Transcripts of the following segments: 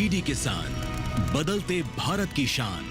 DD किसान, बदलते भारत की शान।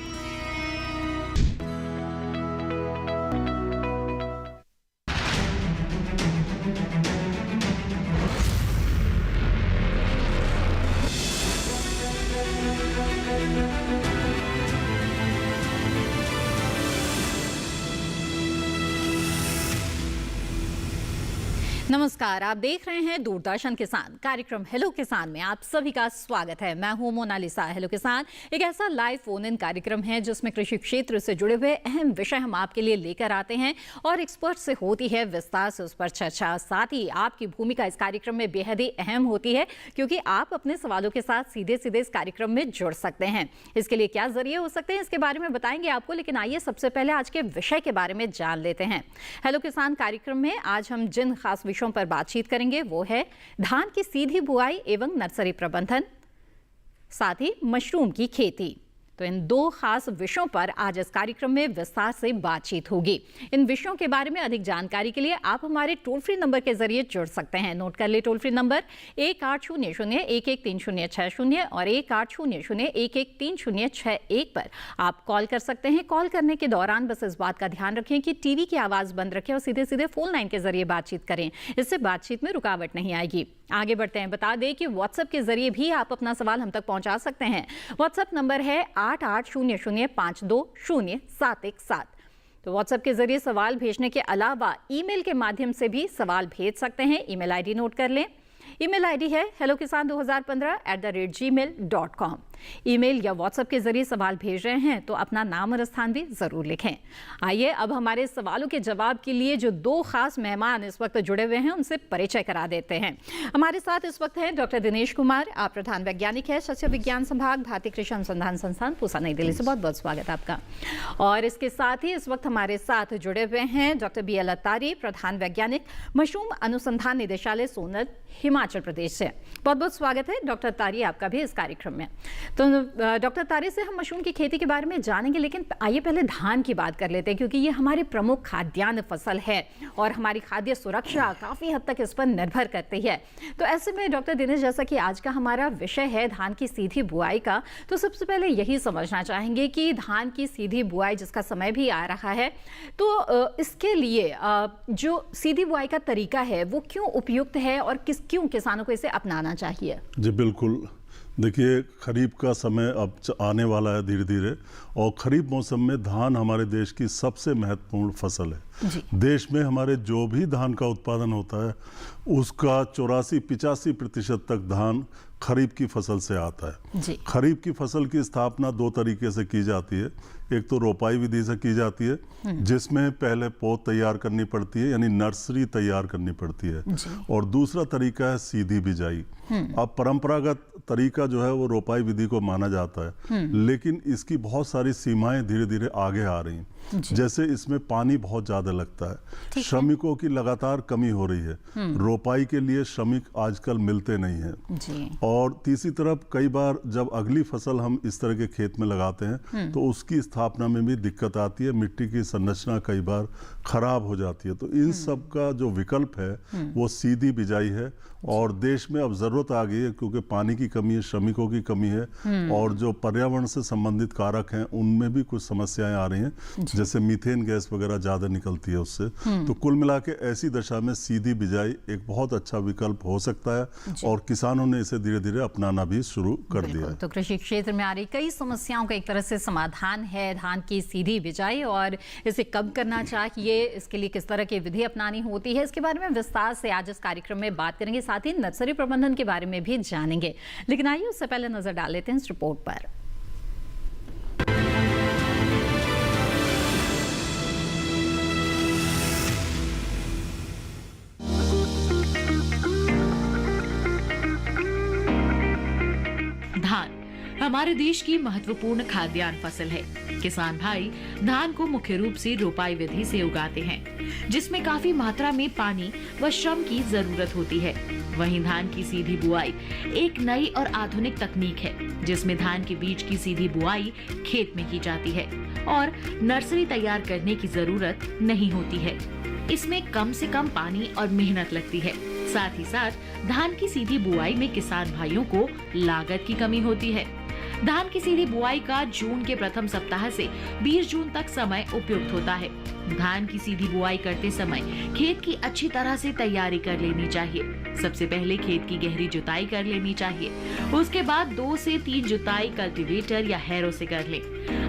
नमस्कार, आप देख रहे हैं दूरदर्शन किसान। कार्यक्रम हेलो किसान में आप सभी का स्वागत है। मैं हूं मोनालिसा। हेलो किसान एक ऐसा लाइव फोन इन कार्यक्रम है जिसमें कृषि क्षेत्र से जुड़े हुए अहम विषय हम आपके लिए लेकर आते हैं और एक्सपर्ट से होती है विस्तार से उस पर चर्चा। साथ ही आपकी भूमिका इस कार्यक्रम में बेहद ही अहम होती है, क्योंकि आप अपने सवालों के साथ सीधे सीधे इस कार्यक्रम में जुड़ सकते हैं। इसके लिए क्या जरिए हो सकते हैं, इसके बारे में बताएंगे आपको, लेकिन आइए सबसे पहले आज के विषय के बारे में जान लेते हैं। हेलो किसान कार्यक्रम में आज हम जिन खास विषयों पर बातचीत करेंगे वो है धान की सीधी बुआई एवं नर्सरी प्रबंधन, साथ ही मशरूम की खेती। तो इन दो खास विषयों पर आज इस कार्यक्रम में विस्तार से बातचीत होगी। इन विषयों के बारे में अधिक जानकारी के लिए आप हमारे टोल फ्री नंबर के जरिए जुड़ सकते हैं। नोट कर ले टोल फ्री नंबर 1800-113060 और 1800-113061 पर आप कॉल कर सकते हैं। कॉल करने के दौरान बस इस बात का ध्यान रखें कि टीवी की आवाज बंद रखें और सीधे सीधे फोन लाइन के जरिए बातचीत करें। इससे बातचीत में रुकावट नहीं आएगी। आगे बढ़ते हैं। बता दें कि व्हाट्सएप के जरिए भी आप अपना सवाल हम तक पहुंचा सकते हैं। व्हाट्सएप नंबर है 8800520717। तो व्हाट्सएप के जरिए सवाल भेजने के अलावा ईमेल के माध्यम से भी सवाल भेज सकते हैं। ईमेल आईडी नोट कर लें। ईमेल आईडी है hellokisan2015@gmail.com। ईमेल या व्हाट्सएप के जरिए सवाल भेज रहे हैं तो अपना नाम और स्थान भी जरूर लिखें। आइए अब हमारे सवालों के जवाब के लिए जो दो खास मेहमान इस वक्त जुड़े हुए हैं उनसे परिचय करा देते हैं। हमारे साथ इस वक्त हैं डॉक्टर दिनेश कुमार। आप प्रधान वैज्ञानिक है सस्य विज्ञान संभाग, भारतीय कृषि अनुसंधान संस्थान, पूसा, नई दिल्ली से। बहुत बहुत स्वागत आपका। और इसके साथ ही इस वक्त हमारे साथ जुड़े हुए हैं डॉक्टर BL अत्तारी, प्रधान वैज्ञानिक, मशरूम अनुसंधान निदेशालय, सोनत, हिमाचल प्रदेश से। बहुत बहुत स्वागत है डॉक्टर अत्तारी आपका भी इस कार्यक्रम में। तो डॉक्टर अत्तारी से हम मशरूम की खेती के बारे में जानेंगे, लेकिन आइए पहले धान की बात कर लेते हैं, क्योंकि ये हमारी प्रमुख खाद्यान्न फसल है और हमारी खाद्य सुरक्षा काफ़ी हद तक इस पर निर्भर करती है। तो ऐसे में डॉक्टर दिनेश, जैसा कि आज का हमारा विषय है धान की सीधी बुआई का, तो सबसे पहले यही समझना चाहेंगे कि धान की सीधी बुआई जिसका समय भी आ रहा है, तो इसके लिए जो सीधी बुआई का तरीका है वो क्यों उपयुक्त है और क्यों किसानों को इसे अपनाना चाहिए? जी बिल्कुल। देखिए, खरीफ का समय अब आने वाला है धीरे धीरे, और खरीफ मौसम में धान हमारे देश की सबसे महत्वपूर्ण फसल है। देश में हमारे जो भी धान का उत्पादन होता है उसका 84-85% तक धान खरीफ की फसल से आता है। खरीफ की फसल की स्थापना दो तरीके से की जाती है। एक तो रोपाई विधि से की जाती है, जिसमें पहले पौध तैयार करनी पड़ती है, यानी नर्सरी तैयार करनी पड़ती है, और दूसरा तरीका है सीधी बिजाई। अब परंपरागत तरीका जो है वो रोपाई विधि को माना जाता है, लेकिन इसकी बहुत सारी सीमाएं धीरे धीरे आगे आ रही हैं। जैसे इसमें पानी बहुत ज्यादा लगता है, श्रमिकों की लगातार कमी हो रही है, रोपाई के लिए श्रमिक आजकल मिलते नहीं हैं, और तीसरी तरफ कई बार जब अगली फसल हम इस तरह के खेत में लगाते हैं तो उसकी स्थापना में भी दिक्कत आती है, मिट्टी की संरचना कई बार खराब हो जाती है। तो इन सब का जो विकल्प है वो सीधी बिजाई है, और देश में अब जरूरत आ गई है, क्योंकि पानी की कमी है, श्रमिकों की कमी है, और जो पर्यावरण से संबंधित कारक हैं उनमें भी कुछ समस्याएं आ रही हैं, जैसे मीथेन गैस वगैरह ज्यादा निकलती है उससे। तो कुल मिला के ऐसी दशा में सीधी बिजाई एक बहुत अच्छा विकल्प हो सकता है, और किसानों ने इसे धीरे धीरे अपनाना भी शुरू कर दिया है। तो कृषि क्षेत्र में आ रही कई समस्याओं का एक तरह से समाधान है धान की सीधी बिजाई, और इसे कब करना चाहिए, इसके लिए किस तरह की विधि अपनानी होती है, इसके बारे में विस्तार से आज इस कार्यक्रम में बात करेंगे। साथ ही नर्सरी प्रबंधन के बारे में भी जानेंगे, लेकिन आइए उससे पहले नजर डाल लेते हैं इस रिपोर्ट पर। धान हमारे देश की महत्वपूर्ण खाद्यान्न फसल है। किसान भाई धान को मुख्य रूप से रोपाई विधि से उगाते हैं, जिसमें काफी मात्रा में पानी व श्रम की जरूरत होती है। वहीं धान की सीधी बुआई एक नई और आधुनिक तकनीक है, जिसमें धान के बीज की सीधी बुआई खेत में की जाती है और नर्सरी तैयार करने की जरूरत नहीं होती है। इसमें कम से कम पानी और मेहनत लगती है। साथ ही साथ धान की सीधी बुआई में किसान भाइयों को लागत की कमी होती है। धान की सीधी बुआई का जून के प्रथम सप्ताह से 20 जून तक समय उपयुक्त होता है। धान की सीधी बुआई करते समय खेत की अच्छी तरह से तैयारी कर लेनी चाहिए। सबसे पहले खेत की गहरी जुताई कर लेनी चाहिए। उसके बाद 2 से 3 जुताई कल्टीवेटर या हैरो से कर लें।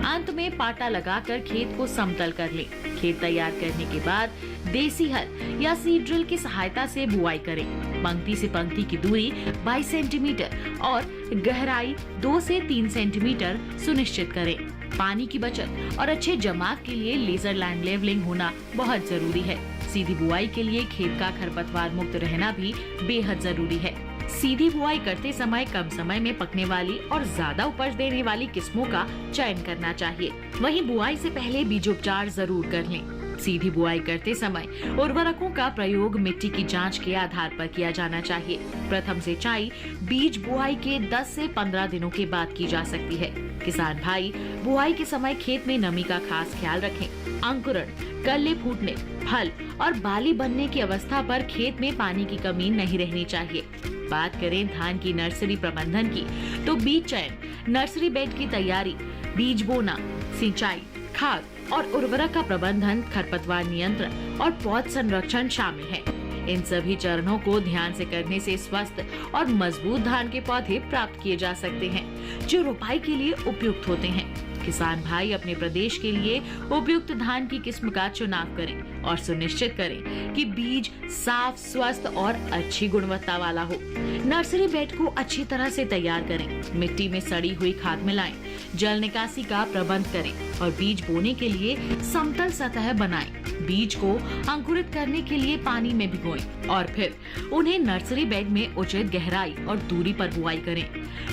अंत में पाटा लगाकर खेत को समतल कर लें। खेत तैयार करने के बाद देसी हल या सीड ड्रिल की सहायता से बुआई करें। पंक्ति से पंक्ति की दूरी 22 सेंटीमीटर और गहराई 2 से 3 सेंटीमीटर सुनिश्चित करें। पानी की बचत और अच्छे जमाव के लिए लेजर लैंड लेवलिंग होना बहुत जरूरी है। सीधी बुआई के लिए खेत का खरपतवार मुक्त रहना भी बेहद जरूरी है। सीधी बुआई करते समय कम समय में पकने वाली और ज्यादा उपज देने वाली किस्मों का चयन करना चाहिए। वहीं बुआई से पहले बीजोपचार जरूर कर लें। सीधी बुआई करते समय उर्वरकों का प्रयोग मिट्टी की जांच के आधार पर किया जाना चाहिए। प्रथम सिंचाई बीज बुआई के 10 से 15 दिनों के बाद की जा सकती है। किसान भाई बुआई के समय खेत में नमी का खास ख्याल रखें। अंकुरण, कल्ले फूटने, फल और बाली बनने की अवस्था पर खेत में पानी की कमी नहीं रहनी चाहिए। बात करें धान की नर्सरी प्रबंधन की, तो बीज चयन, नर्सरी बेड की तैयारी, बीज बोना, सिंचाई, खाद और उर्वरक का प्रबंधन, खरपतवार नियंत्रण और पौध संरक्षण शामिल है। इन सभी चरणों को ध्यान से करने से स्वस्थ और मजबूत धान के पौधे प्राप्त किए जा सकते हैं, जो रोपाई के लिए उपयुक्त होते हैं। किसान भाई अपने प्रदेश के लिए उपयुक्त धान की किस्म का चुनाव करें और सुनिश्चित करें कि बीज साफ, स्वस्थ और अच्छी गुणवत्ता वाला हो। नर्सरी बेड को अच्छी तरह से तैयार करें। मिट्टी में सड़ी हुई खाद मिलाएं, जल निकासी का प्रबंध करें और बीज बोने के लिए समतल सतह बनाएं। बीज को अंकुरित करने के लिए पानी में भिगोएं और फिर उन्हें नर्सरी बेड में उचित गहराई और दूरी पर बुआई करें।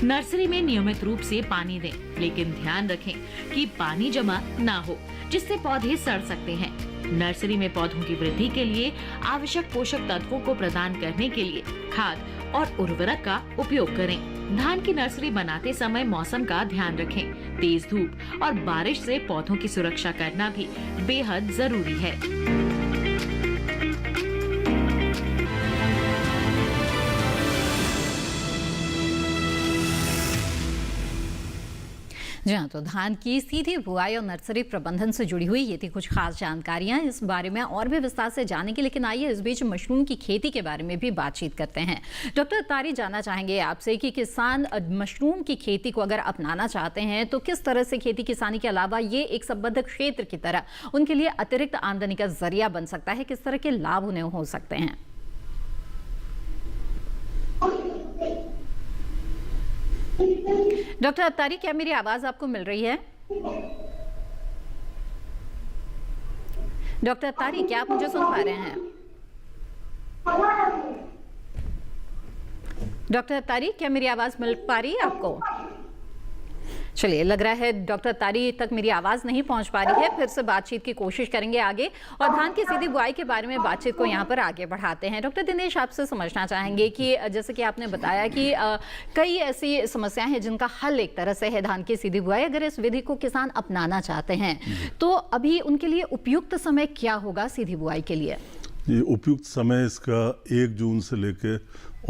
नर्सरी में नियमित रूप से पानी दें, लेकिन ध्यान रखें कि पानी जमा ना हो, जिससे पौधे सड़ सकते हैं। नर्सरी में पौधों की वृद्धि के लिए आवश्यक पोषक तत्वों को प्रदान करने के लिए खाद और उर्वरक का उपयोग करें। धान की नर्सरी बनाते समय मौसम का ध्यान रखें। तेज धूप और बारिश से पौधों की सुरक्षा करना भी बेहद जरूरी है। जी हाँ, तो धान की सीधी बुआई और नर्सरी प्रबंधन से जुड़ी हुई ये थी कुछ खास जानकारियां। इस बारे में और भी विस्तार से जानने के, लेकिन आइए इस बीच मशरूम की खेती के बारे में भी बातचीत करते हैं। डॉक्टर अत्तारी, जानना चाहेंगे आपसे कि किसान मशरूम की खेती को अगर अपनाना चाहते हैं तो किस तरह से खेती किसानी के अलावा ये एक संबद्ध क्षेत्र की तरह उनके लिए अतिरिक्त आमदनी का जरिया बन सकता है, किस तरह के लाभ उन्हें हो सकते हैं? डॉक्टर अत्तारी, क्या मेरी आवाज आपको मिल रही है? डॉक्टर अत्तारी, क्या आप मुझे सुन पा रहे हैं? डॉक्टर अत्तारी, क्या मेरी आवाज मिल पा रही है आपको? चलिए, लग रहा है डॉक्टर अत्तारी तक मेरी आवाज नहीं पहुंच पा रही है। फिर से बातचीत की कोशिश करेंगे आगे और धान की सीधी बुआई के बारे में बातचीत को यहाँ पर आगे बढ़ाते हैं। डॉक्टर दिनेश, आपसे समझना चाहेंगे कि जैसे कि आपने बताया कि कई ऐसी समस्याएं हैं जिनका हल एक तरह से है धान की सीधी बुआई। अगर इस विधि को किसान अपनाना चाहते हैं तो अभी उनके लिए उपयुक्त समय क्या होगा सीधी बुआई के लिए? ये उपयुक्त समय इसका 1 जून से लेके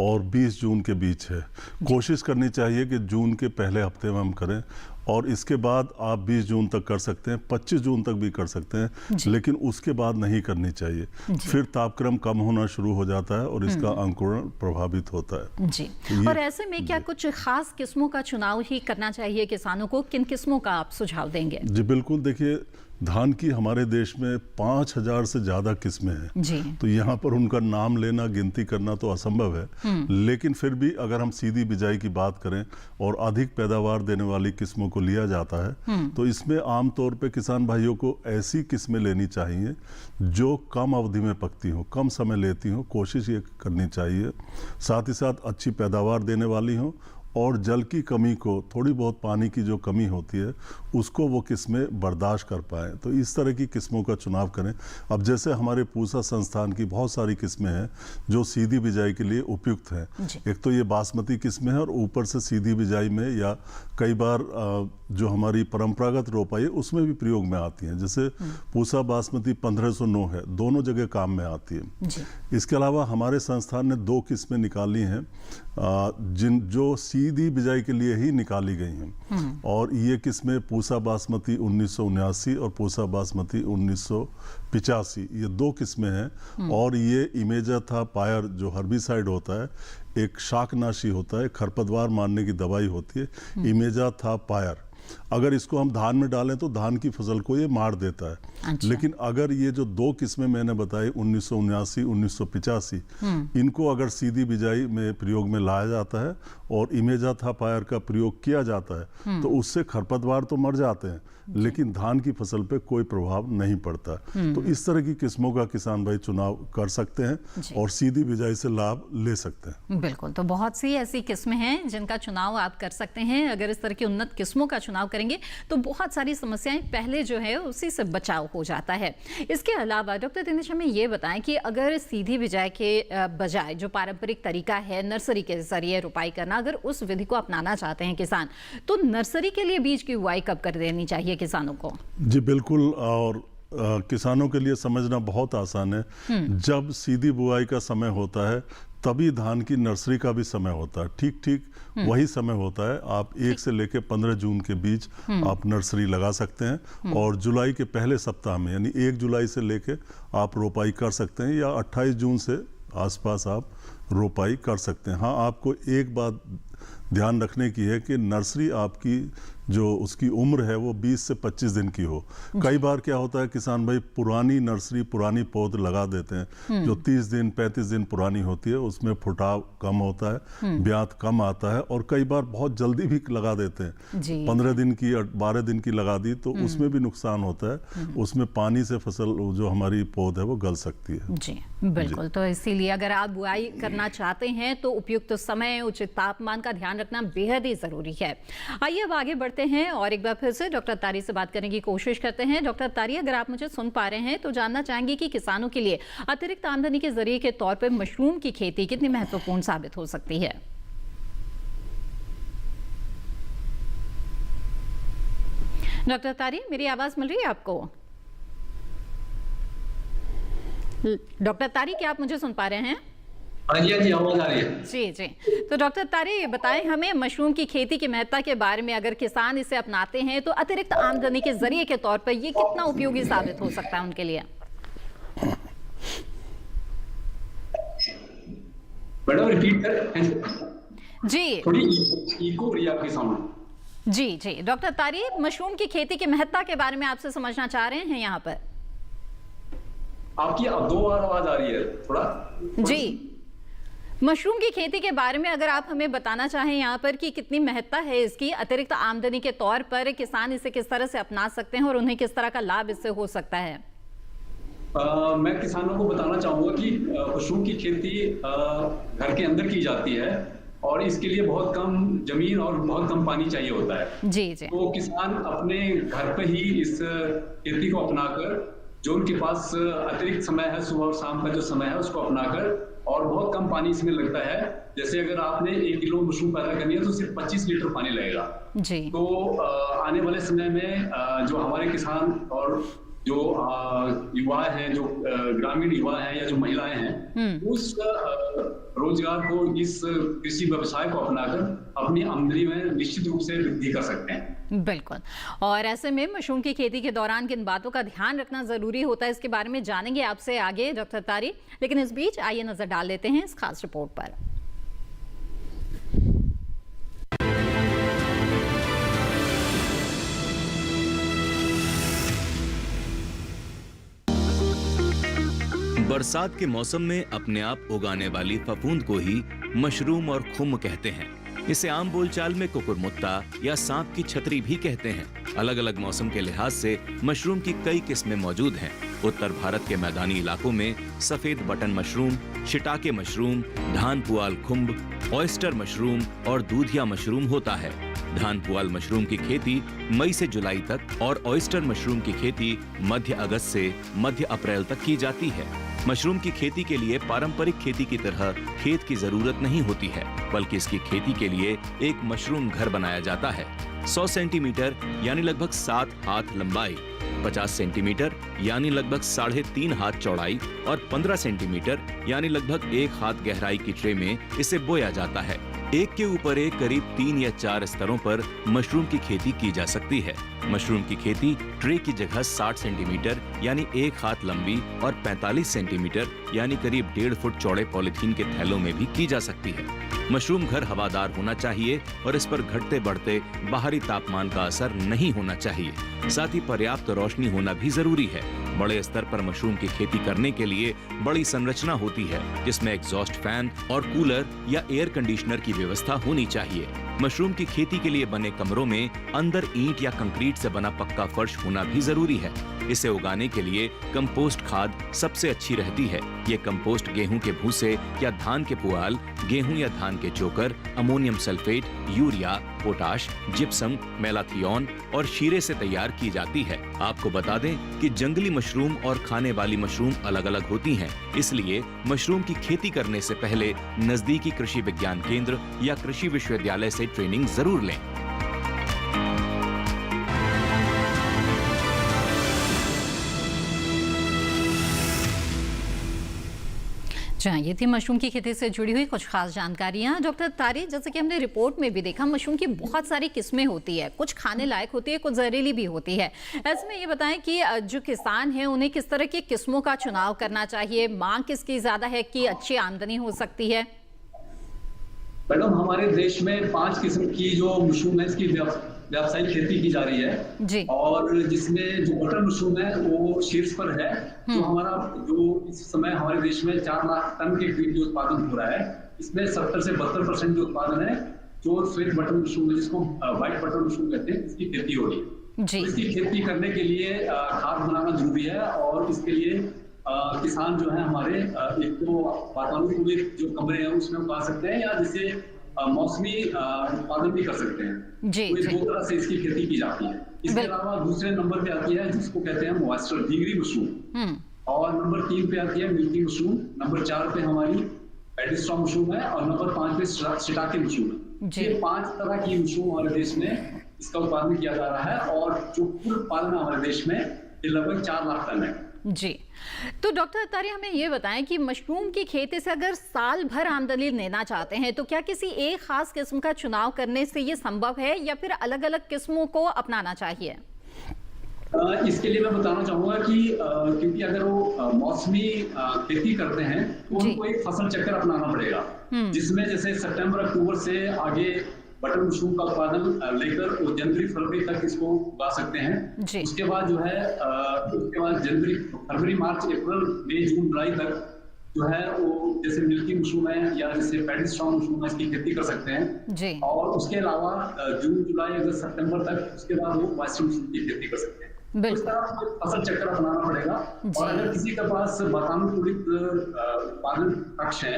और 20 जून के बीच है। कोशिश करनी चाहिए कि जून के पहले हफ्ते में हम करें और इसके बाद आप 20 जून तक कर सकते हैं, 25 जून तक भी कर सकते हैं, लेकिन उसके बाद नहीं करनी चाहिए। फिर तापक्रम कम होना शुरू हो जाता है और इसका अंकुरण प्रभावित होता है। जी, और ऐसे में क्या कुछ खास किस्मों का चुनाव ही करना चाहिए किसानों को? किन किस्मों का आप सुझाव देंगे? जी बिल्कुल, देखिए धान की हमारे देश में 5000 से ज़्यादा किस्में हैं जी। तो यहाँ पर उनका नाम लेना, गिनती करना तो असंभव है। लेकिन फिर भी अगर हम सीधी बिजाई की बात करें और अधिक पैदावार देने वाली किस्मों को लिया जाता है तो इसमें आमतौर पे किसान भाइयों को ऐसी किस्में लेनी चाहिए जो कम अवधि में पकती हों, कम समय लेती हों। कोशिश ये करनी चाहिए, साथ ही साथ अच्छी पैदावार देने वाली हों और जल की कमी को, थोड़ी बहुत पानी की जो कमी होती है उसको वो किस्में बर्दाश्त कर पाएँ। तो इस तरह की किस्मों का चुनाव करें। अब जैसे हमारे पूसा संस्थान की बहुत सारी किस्में हैं जो सीधी बिजाई के लिए उपयुक्त हैं। एक तो ये बासमती किस्में हैं और ऊपर से सीधी बिजाई में या कई बार जो हमारी परंपरागत रोपाई है उसमें भी प्रयोग में आती हैं। जैसे पूसा बासमती 1509 है, दोनों जगह काम में आती है। इसके अलावा हमारे संस्थान ने 2 किस्में निकाली हैं जो सीधी बिजाई के लिए ही निकाली गई हैं। और ये किस्में पूसा बासमती 1979 और पूसा बासमती 1985, ये 2 किस्में हैं। और ये इमेजाथा पायर जो हर्बिसाइड होता है, एक शाकनाशी होता है, खरपतवार मारने की दवाई होती है, इमेजाथा पायर। अगर इसको हम धान में डालें तो धान की फसल को ये मार देता है। लेकिन अगर ये जो 2 किस्में मैंने बताई 1979, 1985, इनको अगर सीधी बिजाई में प्रयोग में लाया जाता है और इमेजाथा पायर का प्रयोग किया जाता है तो उससे खरपतवार तो मर जाते हैं लेकिन धान की फसल पे कोई प्रभाव नहीं पड़ता। तो इस तरह की किस्मों का किसान भाई चुनाव कर सकते हैं और सीधी बिजाई से लाभ ले सकते हैं। बिल्कुल, तो बहुत सी ऐसी किस्में हैं जिनका चुनाव आप कर सकते हैं। अगर इस तरह की उन्नत किस्मों का चुनाव करेंगे तो बहुत सारी समस्याएं पहले जो है उसी से बचाव हो जाता है। इसके अलावा डॉक्टर दिनेश हमें ये बताएं कि अगर सीधी बिजाई के बजाय जो पारंपरिक तरीका है नर्सरी के जरिए रोपाई करना, अगर उस विधि को अपनाना चाहते हैं किसान, तो नर्सरी के लिए बीज की बुआई कब कर देनी चाहिए किसानों को? जी बिल्कुल, और किसानों के लिए समझना बहुत आसान है। जब सीधी बुआई का समय होता है तभी धान की नर्सरी का भी समय होता है। ठीक वही समय होता है। आप 1 से लेकर 15 जून के बीच आप नर्सरी लगा सकते हैं और जुलाई के पहले सप्ताह में यानी 1 जुलाई से लेकर आप रोपाई कर सकते हैं या 28 जून से आसपास आप रोपाई कर सकते हैं। हाँ, आपको एक बात ध्यान रखने की है कि नर्सरी आपकी जो उसकी उम्र है वो 20 से 25 दिन की हो। कई बार क्या होता है किसान भाई पुरानी नर्सरी, पुरानी पौध लगा देते हैं जो 30 दिन 35 दिन पुरानी होती है, उसमें फुटाव कम होता है, ब्यात कम आता है और कई बार बहुत जल्दी भी लगा देते हैं। 15 दिन की 12 दिन की लगा दी तो उसमें भी नुकसान होता है। उसमें पानी से फसल जो हमारी पौध है वो गल सकती है। जी बिल्कुल, तो इसीलिए अगर आप बुआई करना चाहते हैं तो उपयुक्त समय, उचित तापमान का ध्यान रखना बेहद ही जरूरी है। आइए अब आगे बढ़ते हैं और एक बार फिर से डॉक्टर तारी से बात करने की कोशिश करते हैं। डॉक्टर तारी, अगर आप मुझे सुन पा रहे हैं तो जानना चाहेंगे कि किसानों के लिए अतिरिक्त आमदनी के जरिए के तौर पर मशरूम की खेती कितनी महत्वपूर्ण साबित हो सकती है? डॉक्टर तारी, मेरी आवाज मिल रही है आपको? डॉक्टर तारी, क्या आप मुझे सुन पा रहे हैं? हाँ जी, आवाज आ रही है। जी। तो डॉक्टर तारी बताएं हमें मशरूम की खेती की महत्ता के बारे में। अगर किसान इसे अपनाते हैं तो अतिरिक्त आमदनी के जरिए के तौर पर ये कितना उपयोगी साबित हो सकता है उनके लिए? मैडम रिपीट करें। जी, थोड़ी इको हो रही है आपकी साउंड। जी। डॉक्टर तारी, मशरूम की खेती की महत्ता के बारे में आपसे समझना चाह रहे हैं यहाँ पर। आपकी अब 2 बार आवाज आ रही है थोड़ा। जी, मशरूम की खेती के बारे में अगर आप हमें बताना चाहें यहाँ पर कि कितनी महत्ता है इसकी, अतिरिक्त आमदनी के तौर पर किसान इसे किस तरह से अपना सकते हैं और उन्हें किस तरह का लाभ इससे हो सकता है? मैं किसानों को बताना चाहूंगा कि मशरूम की खेती घर के अंदर की जाती है और इसके लिए बहुत कम जमीन और बहुत कम पानी चाहिए होता है। जी। तो किसान अपने घर पर ही इस खेती को अपनाकर, जो उनके पास अतिरिक्त समय है, सुबह और शाम का जो समय है उसको अपनाकर, और बहुत कम पानी इसमें लगता है। जैसे अगर आपने 1 किलो मशरूम पैदा करनी है तो सिर्फ 25 लीटर पानी लगेगा। जी। तो आने वाले समय में जो हमारे किसान और जो युवा हैं, जो ग्रामीण युवा हैं या जो महिलाएं हैं, उस रोजगार को, इस कृषि व्यवसाय को अपनाकर अपनी आमदनी में निश्चित रूप से वृद्धि कर सकते हैं। बिल्कुल, और ऐसे में मशरूम की खेती के दौरान किन बातों का ध्यान रखना जरूरी होता है इसके बारे में जानेंगे आपसे आगे डॉक्टर तारी। लेकिन इस बीच आइए नजर डाल लेते हैं इस खास रिपोर्ट पर। बरसात के मौसम में अपने आप उगाने वाली फफूंद को ही मशरूम और खुम कहते हैं। इसे आम बोलचाल में कुकुरमुत्ता या सांप की छतरी भी कहते हैं। अलग अलग मौसम के लिहाज से मशरूम की कई किस्में मौजूद हैं। उत्तर भारत के मैदानी इलाकों में सफेद बटन मशरूम, शिटाके मशरूम, धान पुआल खुम्ब, ऑयस्टर मशरूम और दूधिया मशरूम होता है। धान पुआल मशरूम की खेती मई से जुलाई तक और ऑयस्टर मशरूम की खेती मध्य अगस्त से मध्य अप्रैल तक की जाती है। मशरूम की खेती के लिए पारंपरिक खेती की तरह खेत की जरूरत नहीं होती है, बल्कि इसकी खेती के लिए एक मशरूम घर बनाया जाता है। 100 सेंटीमीटर यानी लगभग 7 हाथ लंबाई, 50 सेंटीमीटर यानी लगभग 3.5 हाथ चौड़ाई और 15 सेंटीमीटर यानी लगभग 1 हाथ गहराई की ट्रे में इसे बोया जाता है। एक के ऊपर एक करीब 3 या 4 स्तरों पर मशरूम की खेती की जा सकती है। मशरूम की खेती ट्रे की जगह 60 सेंटीमीटर यानी 1 हाथ लंबी और 45 सेंटीमीटर यानी करीब 1.5 फुट चौड़े पॉलिथीन के थैलों में भी की जा सकती है। मशरूम घर हवादार होना चाहिए और इस पर घटते बढ़ते बाहरी तापमान का असर नहीं होना चाहिए। साथ ही पर्याप्त रोशनी होना भी जरूरी है। बड़े स्तर पर मशरूम की खेती करने के लिए बड़ी संरचना होती है, जिसमें एग्जॉस्ट फैन और कूलर या एयर कंडीशनर की व्यवस्था होनी चाहिए। मशरूम की खेती के लिए बने कमरों में अंदर ईंट या कंक्रीट से बना पक्का फर्श होना भी जरूरी है। इसे उगाने के लिए कंपोस्ट खाद सबसे अच्छी रहती है। ये कंपोस्ट गेहूं के भूसे या धान के पुआल, गेहूं या धान के चोकर, ammonium sulphate, urea, potash, gypsum, malathion और शीरे से तैयार की जाती है। आपको बता दें कि जंगली मशरूम और खाने वाली मशरूम अलग अलग होती हैं, इसलिए मशरूम की खेती करने से पहले नजदीकी कृषि विज्ञान केंद्र या कृषि विश्वविद्यालय से ट्रेनिंग जरूर लें। जहाँ ये थी मशरूम की खेती से जुड़ी हुई कुछ खास जानकारियाँ। डॉक्टर तारी, जैसे कि हमने रिपोर्ट में भी देखा, मशरूम की बहुत सारी किस्में होती है, कुछ खाने लायक होती है, कुछ जहरीली भी होती है। ऐसे में ये बताएं कि जो किसान हैं उन्हें किस तरह की किस्मों का चुनाव करना चाहिए, मांग किसकी ज्यादा है कि अच्छी आमदनी हो सकती है? मैडम, हमारे देश में 5 किस्म की जो मशरूम है इसकी व्यावसायिक खेती की जा रही है जी। और जिसमें जो बटर मशरूम है वो शीर्ष पर है। तो हमारा जो इस समय हमारे देश में 4 लाख टन के करीब जो उत्पादन हो रहा है, इसमें 70 से 72% जो उत्पादन है जो श्वेत बटर मशरूम है, जिसको व्हाइट बटर मशरूम कहते हैं, इसकी खेती हो रही है जी। इसकी खेती करने के लिए खाद बनाना जरूरी है और इसके लिए किसान जो है हमारे एक तो वातानुकूलित जो कमरे हैं उसमें उगा सकते हैं या जिसे मौसमी उत्पादन भी कर सकते हैं जी, तो 2 तरह से इसकी खेती की जाती है। इसके अलावा दूसरे नंबर पे आती है जिसको कहते हैं मॉइस्चर ढीगरी मशरूम, और नंबर 3 पे आती है मिल्की मशरूम, नंबर 4 पे हमारी पेडिस्ट्रॉ मशरूम है और नंबर 5 पे शिटाके मशरूम है। ये 5 तरह की मशरूम हमारे देश में इसका उत्पादन किया जा रहा है और जो कुल उत्पादन हमारे देश में ये लगभग 4 लाख टन है जी। तो डॉक्टर तारी, हमें ये बताएं कि मशरूम की खेती से अगर साल भर आमदनी लेना चाहते हैं तो क्या किसी एक खास किस्म का चुनाव करने से ये संभव है या फिर अलग अलग किस्मों को अपनाना चाहिए? इसके लिए मैं बताना चाहूंगा कि क्योंकि अगर वो मौसमी खेती करते हैं तो उनको एक फसल चक्र अपनाना पड़ेगा, जिसमें जैसे सितंबर अक्टूबर से आगे बटर मशरूम का उत्पादन लेकर वो जनवरी फरवरी तक इसको उगा सकते हैं। उसके बाद जो है उसके बाद जनवरी फरवरी मार्च अप्रैल मई जून जुलाई तक जो है वो जैसे मिल्की मशरूम है या जैसे पेडिस्ट्रॉ मशरूम है इसकी खेती कर सकते हैं जी। और उसके अलावा जून जुलाई अगस्त सितंबर तक उसके बाद वो मॉइस्चर मशरूम की खेती कर सकते हैं। इस तरह फसल चक्र अपनाना पड़ेगा। और अगर किसी के पास वातानुकूलित उत्पादन कक्ष है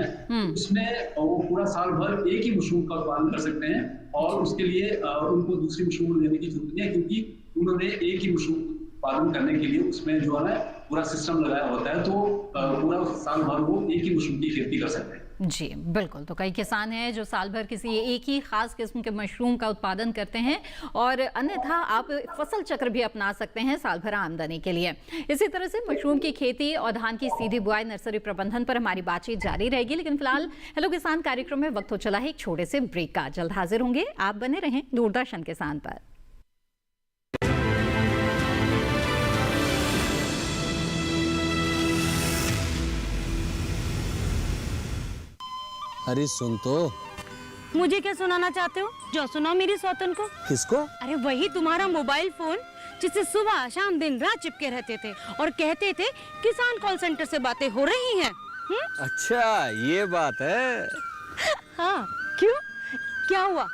उसमें वो पूरा साल भर एक ही मशरूम का उत्पादन कर सकते हैं और उसके लिए उनको दूसरी मशरूम लेने की जरूरत नहीं है, क्योंकि उन्होंने एक ही मशरूम उत्पादन करने के लिए उसमें जो है पूरा सिस्टम लगाया होता है, तो पूरा साल भर वो एक ही मशरूम की खेती कर सकते हैं जी। बिल्कुल, तो कई किसान हैं जो साल भर किसी एक ही खास किस्म के मशरूम का उत्पादन करते हैं और अन्यथा आप फसल चक्र भी अपना सकते हैं साल भर आमदनी के लिए। इसी तरह से मशरूम की खेती और धान की सीधी बुआई, नर्सरी प्रबंधन पर हमारी बातचीत जारी रहेगी, लेकिन फिलहाल हेलो किसान कार्यक्रम में वक्त हो चला है एक छोटे से ब्रेक का। जल्द हाजिर होंगे, आप बने रहें दूरदर्शन किसान पर। अरे सुन तो। मुझे क्या सुनाना चाहते हो? जो सुनाओ मेरी सौतन को। किसको? अरे वही तुम्हारा मोबाइल फोन जिससे सुबह शाम दिन रात चिपके रहते थे और कहते थे किसान कॉल सेंटर से बातें हो रही हैं। अच्छा ये बात है। हाँ, क्यों? क्या हुआ?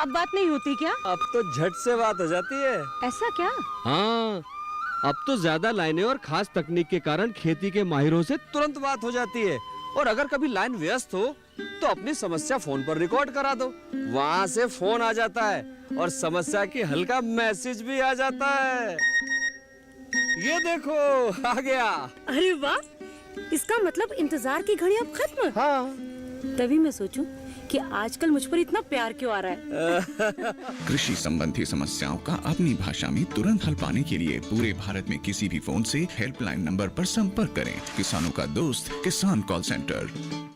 अब बात नहीं होती क्या? अब तो झट से बात हो जाती है। ऐसा क्या? हाँ, अब तो ज्यादा लाइनें और खास तकनीक के कारण खेती के माहिरों से तुरंत बात हो जाती है। और अगर कभी लाइन व्यस्त हो तो अपनी समस्या फोन पर रिकॉर्ड करा दो, वहाँ से फोन आ जाता है और समस्या की हल का मैसेज भी आ जाता है। ये देखो आ गया। अरे वाह, इसका मतलब इंतजार की घड़ी अब खत्म। हाँ। तभी मैं सोचूं कि आजकल मुझ पर इतना प्यार क्यों आ रहा है। कृषि संबंधी समस्याओं का अपनी भाषा में तुरंत हल पाने के लिए पूरे भारत में किसी भी फोन से हेल्पलाइन नंबर पर संपर्क करें। किसानों का दोस्त किसान कॉल सेंटर।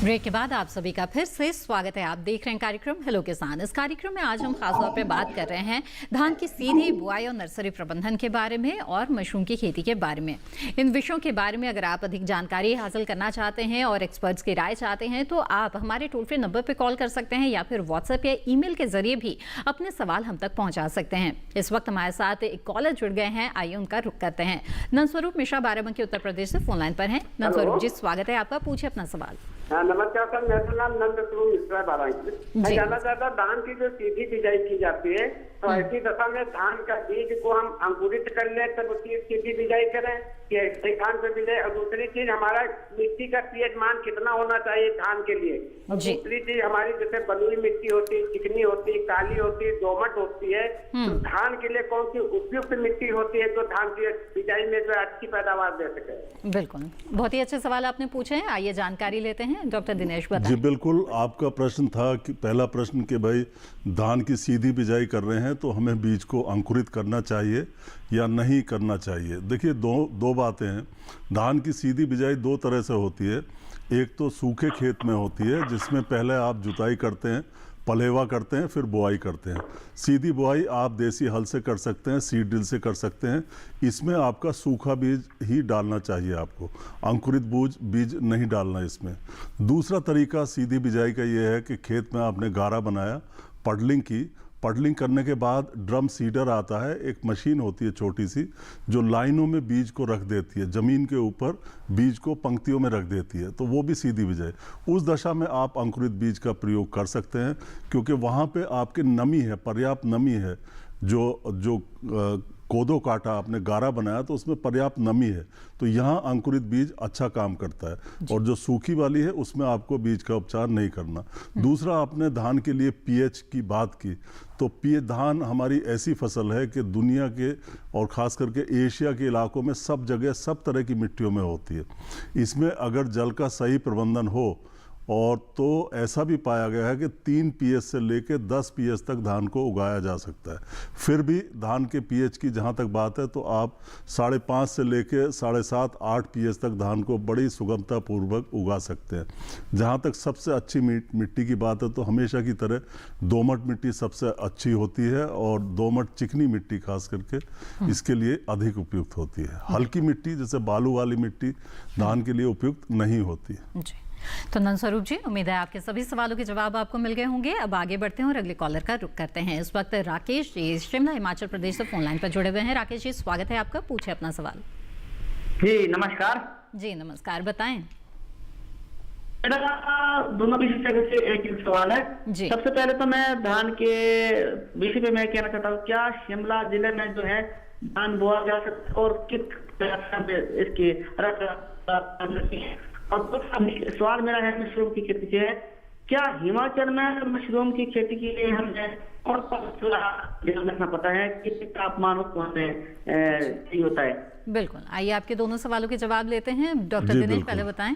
ब्रेक के बाद आप सभी का फिर से स्वागत है। आप देख रहे हैं कार्यक्रम हेलो किसान। इस कार्यक्रम में आज हम खास तौर पे बात कर रहे हैं धान की सीधी बुआई और नर्सरी प्रबंधन के बारे में और मशरूम की खेती के बारे में। इन विषयों के बारे में अगर आप अधिक जानकारी हासिल करना चाहते हैं और एक्सपर्ट्स की राय चाहते हैं तो आप हमारे टोल फ्री नंबर पर कॉल कर सकते हैं या फिर व्हाट्सएप या ईमेल के जरिए भी अपने सवाल हम तक पहुंचा सकते हैं। इस वक्त हमारे साथ एक कॉलर जुड़ गए हैं, आइए उनका रुख करते हैं। नंदस्वरूप मिश्रा बाराबंकी उत्तर प्रदेश से फोन लाइन पर हैं। नंदस्वरूप जी, स्वागत है आपका, पूछिए अपना सवाल। हाँ, नमस्कार सर, मेरा नाम नंदस्वरूप मिश्रा बाराबंकी। मैं जानना चाहता धान की जो सीधी बिजाई की जाती है तो ऐसी दशा में धान का बीज को हम अंकुरित कर ले तब उसकी सीधी बिजाई करें कि ऐसे धान पे बिजाई। और दूसरी चीज, हमारा मिट्टी का पीएच मान कितना होना चाहिए धान के लिए। और दूसरी चीज, हमारी जैसे बलुई मिट्टी होती है, चिकनी होती है, काली होती है, दोमट होती है, तो धान के लिए कौन सी उपयुक्त मिट्टी होती है जो धान की बिजाई में जो अच्छी पैदावार दे सके। बिल्कुल, बहुत ही अच्छे सवाल आपने पूछे हैं, आइए जानकारी लेते हैं। डॉक्टर दिनेश बताएं। जी बिल्कुल, आपका प्रश्न था कि पहला प्रश्न कि भाई धान की सीधी बिजाई कर रहे हैं तो हमें बीज को अंकुरित करना चाहिए या नहीं करना चाहिए। देखिए, दो बातें हैं। धान की सीधी बिजाई दो तरह से होती है। एक तो सूखे खेत में होती है जिसमें पहले आप जुताई करते हैं, पलेवा करते हैं, फिर बुआई करते हैं। सीधी बुआई आप देसी हल से कर सकते हैं, सीड ड्रिल से कर सकते हैं। इसमें आपका सूखा बीज ही डालना चाहिए, आपको अंकुरित बीज नहीं डालना इसमें। दूसरा तरीका सीधी बिजाई का ये है कि खेत में आपने गारा बनाया, पडलिंग की, पडलिंग करने के बाद ड्रम सीडर आता है, एक मशीन होती है छोटी सी जो लाइनों में बीज को रख देती है, ज़मीन के ऊपर बीज को पंक्तियों में रख देती है, तो वो भी सीधी बिजाई। उस दशा में आप अंकुरित बीज का प्रयोग कर सकते हैं क्योंकि वहाँ पे आपके नमी है, पर्याप्त नमी है। जो कोदो काटा आपने गारा बनाया तो उसमें पर्याप्त नमी है, तो यहाँ अंकुरित बीज अच्छा काम करता है। और जो सूखी वाली है उसमें आपको बीज का उपचार नहीं करना। दूसरा, आपने धान के लिए पीएच की बात की, तो धान हमारी ऐसी फसल है कि दुनिया के और ख़ास करके एशिया के इलाकों में सब जगह सब तरह की मिट्टियों में होती है। इसमें अगर जल का सही प्रबंधन हो और तो ऐसा भी पाया गया है कि 3 पीएच से लेकर 10 पीएच तक धान को उगाया जा सकता है। फिर भी धान के पीएच की जहाँ तक बात है तो आप 5.5 से लेकर 7.5 8 पीएच तक धान को बड़ी सुगमता पूर्वक उगा सकते हैं। जहाँ तक सबसे अच्छी मिट्टी की बात है तो हमेशा की तरह दोमट मिट्टी सबसे अच्छी होती है और दोमट चिकनी मिट्टी खास करके इसके लिए अधिक उपयुक्त होती है। हल्की मिट्टी जैसे बालू वाली मिट्टी धान के लिए उपयुक्त नहीं होती है। तो नंदस्वरूप जी, उम्मीद है आपके सभी सवालों के जवाब आपको मिल गए होंगे। अब आगे बढ़ते हैं और अगले कॉलर का रुख करते हैं। इस वक्त राकेश जी शिमला हिमाचल प्रदेश से फोन लाइन पर जुड़े हुए हैं। राकेश जी, स्वागत है आपका, पूछे अपना सवाल। जी नमस्कार। जी नमस्कार, बताएं। मेरा दोनों विषय से एक सवाल है जी। सबसे पहले तो मैं धान के विषय पे मैं कहना चाहता हूँ, क्या शिमला जिले में जो है धान बोआ जा सकता है और किस इसकी और सवाल मेरा है मशरूम की खेती से है, क्या हिमाचल में मशरूम की खेती के लिए हमें और ध्यान रखना पड़ता है कि तापमान होता है। बिल्कुल, आइए आपके दोनों सवालों के जवाब लेते हैं। डॉक्टर दिनेश पहले बताएं।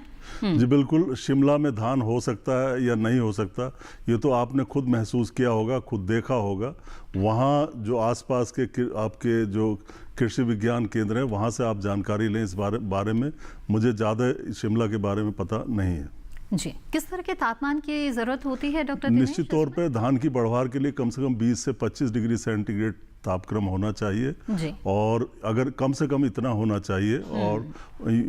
जी बिल्कुल, शिमला में धान हो सकता है या नहीं हो सकता ये तो आपने खुद महसूस किया होगा, खुद देखा होगा। वहाँ जो आसपास के आपके जो कृषि विज्ञान केंद्र है वहाँ से आप जानकारी लें इस बारे में। मुझे ज़्यादा शिमला के बारे में पता नहीं है। जी, किस तरह के तापमान की जरूरत होती है डॉक्टर दिनेश? निश्चित तौर पे धान की बढ़वार के लिए कम से कम 20 से 25 डिग्री सेंटीग्रेड तापक्रम होना चाहिए जी। और अगर कम से कम इतना होना चाहिए और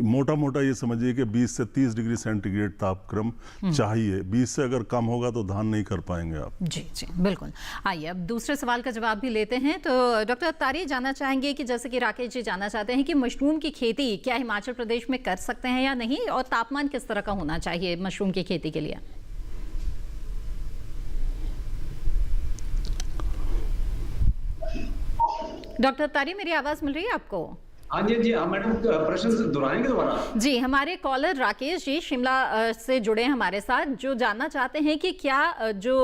मोटा मोटा ये समझिए कि 20 से 30 डिग्री सेंटीग्रेड तापक्रम चाहिए। 20 से अगर कम होगा तो धान नहीं कर पाएंगे आप। जी जी बिल्कुल। आइए अब दूसरे सवाल का जवाब भी लेते हैं। तो डॉक्टर तारी जानना चाहेंगे कि जैसे कि राकेश जी जानना चाहते हैं कि मशरूम की खेती क्या हिमाचल प्रदेश में कर सकते हैं या नहीं, और तापमान किस तरह का होना चाहिए मशरूम की खेती के लिए? डॉक्टर तारी, मेरी आवाज मिल रही है आपको? हाँ जी हाँ मैडम, प्रश्न दोहराएंगे दोबारा? जी, हमारे कॉलर राकेश जी शिमला से जुड़े हैं हमारे साथ, जो जानना चाहते हैं कि क्या जो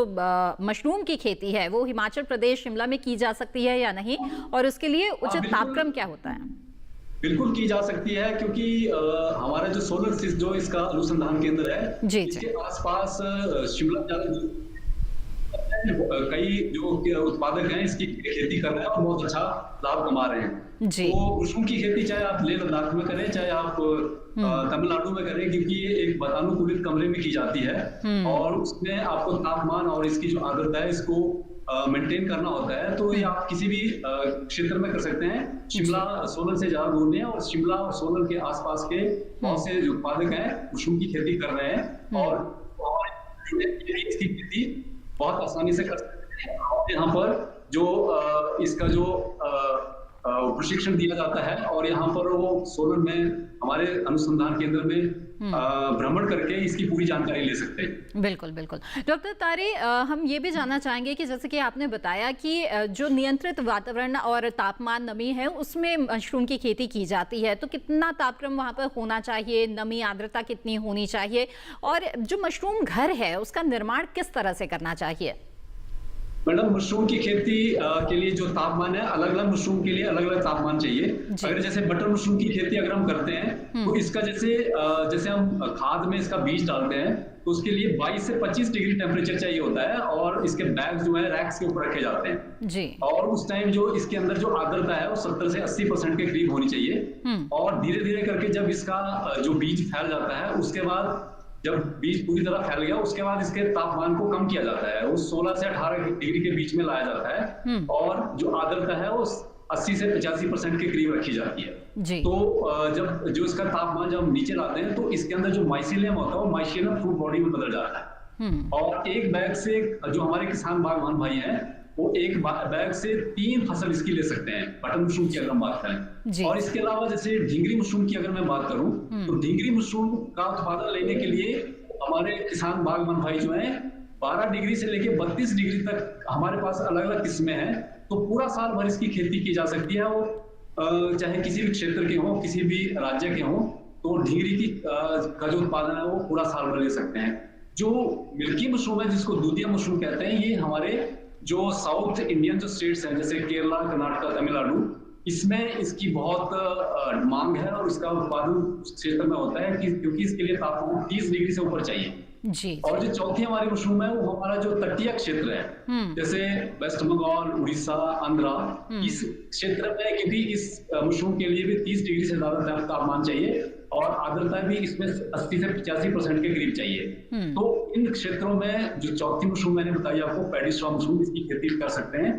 मशरूम की खेती है वो हिमाचल प्रदेश शिमला में की जा सकती है या नहीं, और उसके लिए उचित तापक्रम क्या होता है? बिल्कुल की जा सकती है, क्योंकि हमारा जो सोलर सिस्ट जो इसका अनुसंधान केंद्र है जी, इसके आसपास शिमला कई जो उत्पादक हैं इसकी खेती कर रहे हैं और बहुत अच्छा लाभ कमा रहे हैं जी। तो मशरूम की खेती चाहे आप लेह लद्दाख में करें, चाहे आप तमिलनाडु में करें, क्योंकि ये एक वातानुकूलित कमरे में की जाती है और उसमें आपको तापमान और इसकी जो आर्द्रता है इसको मेंटेन करना होता है। तो ये आप किसी भी क्षेत्र में कर सकते हैं। शिमला सोलन से ज्यादा दूर नहीं है और शिमला और सोलन के आसपास के बहुत से जो उत्पादक हैं मशरूम की खेती कर रहे हैं और इसकी खेती बहुत आसानी से कर सकते हैं। यहाँ पर जो इसका जो प्रशिक्षण दिया जाता है और यहाँ पर वो सोलन में हमारे अनुसंधान केंद्र में भ्रमण करके इसकी पूरी जानकारी ले सकते हैं। बिल्कुल बिल्कुल। डॉक्टर तारे, हम ये भी जानना चाहेंगे कि जैसे कि आपने बताया कि जो नियंत्रित वातावरण और तापमान नमी है उसमें मशरूम की खेती की जाती है, तो कितना तापक्रम वहाँ पर होना चाहिए, नमी आर्द्रता कितनी होनी चाहिए, और जो मशरूम घर है उसका निर्माण किस तरह से करना चाहिए? मैडम, मशरूम की खेती के लिए जो तापमान है, अलग अलग मशरूम के लिए अलग अलग तापमान चाहिए। अगर जैसे बटर मशरूम की खेती अगर हम करते हैं तो इसका जैसे हम खाद में इसका बीज डालते हैं तो उसके लिए 22 से 25 डिग्री टेम्परेचर चाहिए होता है और इसके बैग जो है रैक्स के ऊपर रखे जाते हैं जी। और उस टाइम जो इसके अंदर जो आर्द्रता है वो 70 से 80% के करीब होनी चाहिए। और धीरे धीरे करके जब इसका जो बीज फैल जाता है उसके बाद जब बीज पूरी तरह फैल गया उसके बाद इसके तापमान को कम किया जाता है, वो 16 से 18 डिग्री के बीच में लाया जाता है और जो आर्द्रता है वो 80 से 85% के करीब रखी जाती है जी। तो जब जो इसका तापमान जब हम नीचे लाते हैं तो इसके अंदर जो माइसीलियम होता है वो माइसीलियम फ्रूट बॉडी में बदल जाता है और एक बैग से जो हमारे किसान बागवान भाई हैं वो एक बैग से 3 फसल इसकी ले सकते हैं, बटर मशरूम की अगर हम बात करें। और इसके अलावा जैसे ढींगरी मशरूम की अगर मैं बात करूं तो ढींगरी मशरूम का उत्पादन लेने के लिए हमारे किसान बागवान भाई जो हैं 12 डिग्री से लेके 32 डिग्री तक हमारे पास अलग अलग किस्में हैं, तो पूरा साल भर इसकी खेती की जा सकती है। वो चाहे किसी भी क्षेत्र के हों, किसी भी राज्य के हों, तो ढींगरी की का जो उत्पादन है वो पूरा साल भर ले सकते हैं। जो मिल्की मशरूम है जिसको दूधिया मशरूम कहते हैं, ये हमारे जो साउथ इंडियन जो स्टेट्स हैं जैसे केरला, कर्नाटक, तमिलनाडु, इसमें इसकी बहुत मांग है और इसका उत्पादन उस क्षेत्र में होता है क्योंकि इसके लिए तापमान 30 डिग्री से ऊपर चाहिए जी। और जो चौथी हमारी मशरूम है वो हमारा जो तटीय क्षेत्र है जैसे वेस्ट बंगाल, उड़ीसा, आंध्रा, इस क्षेत्र में क्योंकि इस मशरूम के लिए भी 30 डिग्री से ज्यादा तापमान चाहिए और आर्द्रता भी इसमें 80 से 85% के करीब चाहिए। तो इन क्षेत्रों में जो चौथी मशरूम मैंने बताई आपको, पैडी स्ट्रॉ मशरूम, इसकी खेती कर सकते हैं।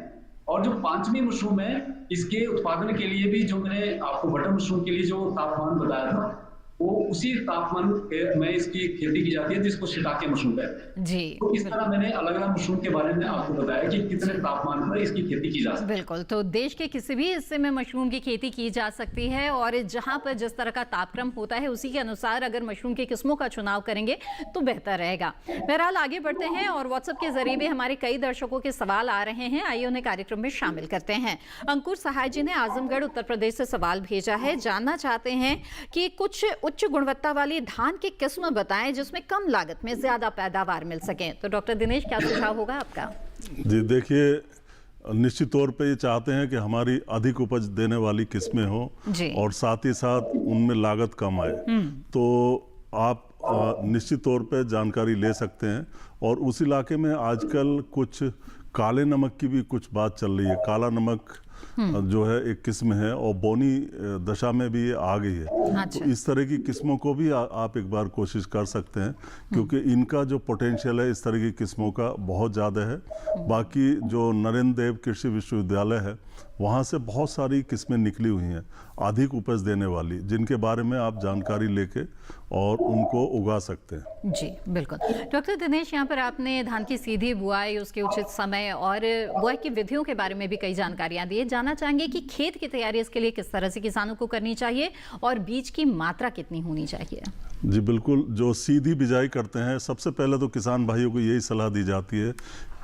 और जो 5वीं मशरूम है इसके उत्पादन के लिए भी जो मैंने आपको बटर मशरूम के लिए जो तापमान बताया था वो उसी तापमान में इसकी खेती की जाती है जिसको शिटाके मशरूम कहते हैं जी। तो इस तरह मैंने अलग अलग मशरूम के बारे में आपको बताया कि कितने तापमान पर इसकी खेती की जा सकती है। बिल्कुल, तो देश के किसी भी हिस्से में मशरूम की खेती की जा सकती है और जहां पर जिस तरह का तापक्रम होता है उसी के अनुसार अगर मशरूम की किस्मों का चुनाव करेंगे तो बेहतर रहेगा। बहरहाल आगे बढ़ते हैं और व्हाट्सएप के जरिए भी हमारे कई दर्शकों के सवाल आ रहे हैं, आइए उन्हें कार्यक्रम में शामिल करते हैं। अंकुर सहाय जी ने आजमगढ़ उत्तर प्रदेश से सवाल भेजा है, जानना चाहते हैं कि कुछ उच्च गुणवत्ता वाली धान की किस्म बताएं जिसमें कम लागत में ज्यादा पैदावार मिल सके। तो डॉक्टर दिनेश, क्या सुझाव होगा आपका? जी देखिए, निश्चित तौर पे ये चाहते हैं कि हमारी अधिक उपज देने वाली किस्में हो और साथ ही साथ उनमें लागत कम आए, तो आप निश्चित तौर पे जानकारी ले सकते हैं। और उस इलाके में आजकल कुछ काले नमक की भी कुछ बात चल रही है। काला नमक जो है एक किस्म है और बोनी दशा में भी ये आ गई है। अच्छा। तो इस तरह की किस्मों को भी आप एक बार कोशिश कर सकते हैं क्योंकि इनका जो पोटेंशियल है इस तरह की किस्मों का बहुत ज़्यादा है। बाकी जो नरेंद्र देव कृषि विश्वविद्यालय है वहाँ से बहुत सारी किस्में निकली हुई हैं अधिक उपज देने वाली, जिनके बारे में आप जानकारी लेके और उनको उगा सकते हैं। जी बिल्कुल। डॉक्टर दिनेश, यहाँ पर आपने धान की सीधी बुआई, उसके उचित समय और बुआई की विधियों के बारे में भी कई जानकारियाँ दी। जानना चाहेंगे कि खेत की तैयारी इसके लिए किस तरह से किसानों को करनी चाहिए और बीज की मात्रा कितनी होनी चाहिए? जी बिल्कुल, जो सीधी बिजाई करते हैं सबसे पहले तो किसान भाइयों को यही सलाह दी जाती है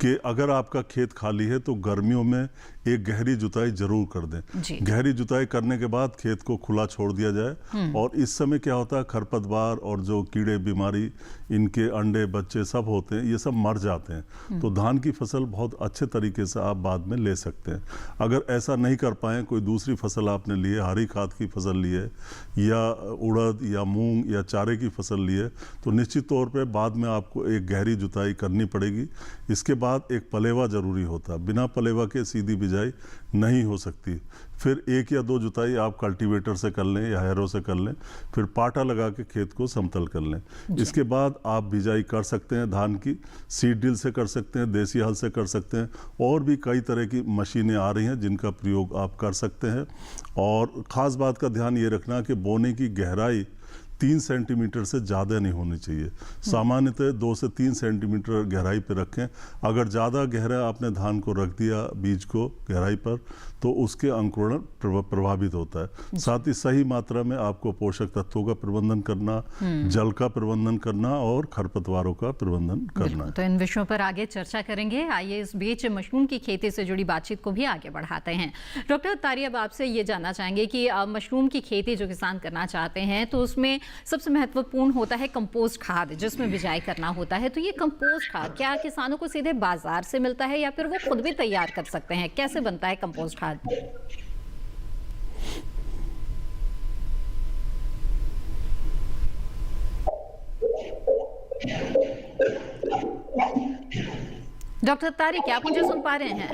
कि अगर आपका खेत खाली है तो गर्मियों में एक गहरी जुताई जरूर कर दें। गहरी जुताई करने के बाद खेत को खुला छोड़ दिया जाए। और इस समय क्या होता है, खरपतवार और जो कीड़े बीमारी, इनके अंडे बच्चे सब होते हैं, ये सब मर जाते हैं। तो धान की फसल बहुत अच्छे तरीके से आप बाद में ले सकते हैं। अगर ऐसा नहीं कर पाए, कोई दूसरी फसल आपने ली है, हरी खाद की फसल ली है या उड़द या मूंग या चारे की फसल ली है, तो निश्चित तौर पे बाद में आपको एक गहरी जुताई करनी पड़ेगी। इसके बाद एक पलेवा जरूरी होता है, बिना पलेवा के सीधी बिजाई नहीं हो सकती। फिर 1 या 2 जुताई आप कल्टीवेटर से कर लें या हैरो से कर लें, फिर पाटा लगा के खेत को समतल कर लें। इसके बाद आप बिजाई कर सकते हैं धान की, सीड ड्रिल से कर सकते हैं, देसी हल से कर सकते हैं, और भी कई तरह की मशीनें आ रही हैं जिनका प्रयोग आप कर सकते हैं। और ख़ास बात का ध्यान ये रखना कि बोने की गहराई 3 सेंटीमीटर से ज़्यादा नहीं होनी चाहिए। सामान्यतः 2 से 3 सेंटीमीटर गहराई पर रखें। अगर ज़्यादा गहरा आपने धान को रख दिया बीज को गहराई पर, तो उसके अंकुरण प्रभावित होता है। साथ ही सही मात्रा में आपको पोषक तत्वों का प्रबंधन करना, जल का प्रबंधन करना और खरपतवारों का प्रबंधन करना। तो इन विषयों पर आगे चर्चा करेंगे। आइए इस बीच मशरूम की खेती से जुड़ी बातचीत को भी आगे बढ़ाते हैं। डॉक्टर तारी, अब आपसे ये जानना चाहेंगे कि मशरूम की खेती जो किसान करना चाहते हैं, तो उसमें सबसे महत्वपूर्ण होता है कंपोस्ट खाद, जिसमें बिजाई करना होता है। तो ये कंपोस्ट खाद क्या किसानों को सीधे बाजार से मिलता है या फिर वो खुद भी तैयार कर सकते हैं? कैसे बनता है कंपोस्ट खाद? डॉक्टर तारिक, क्या आप मुझे सुन पा रहे हैं?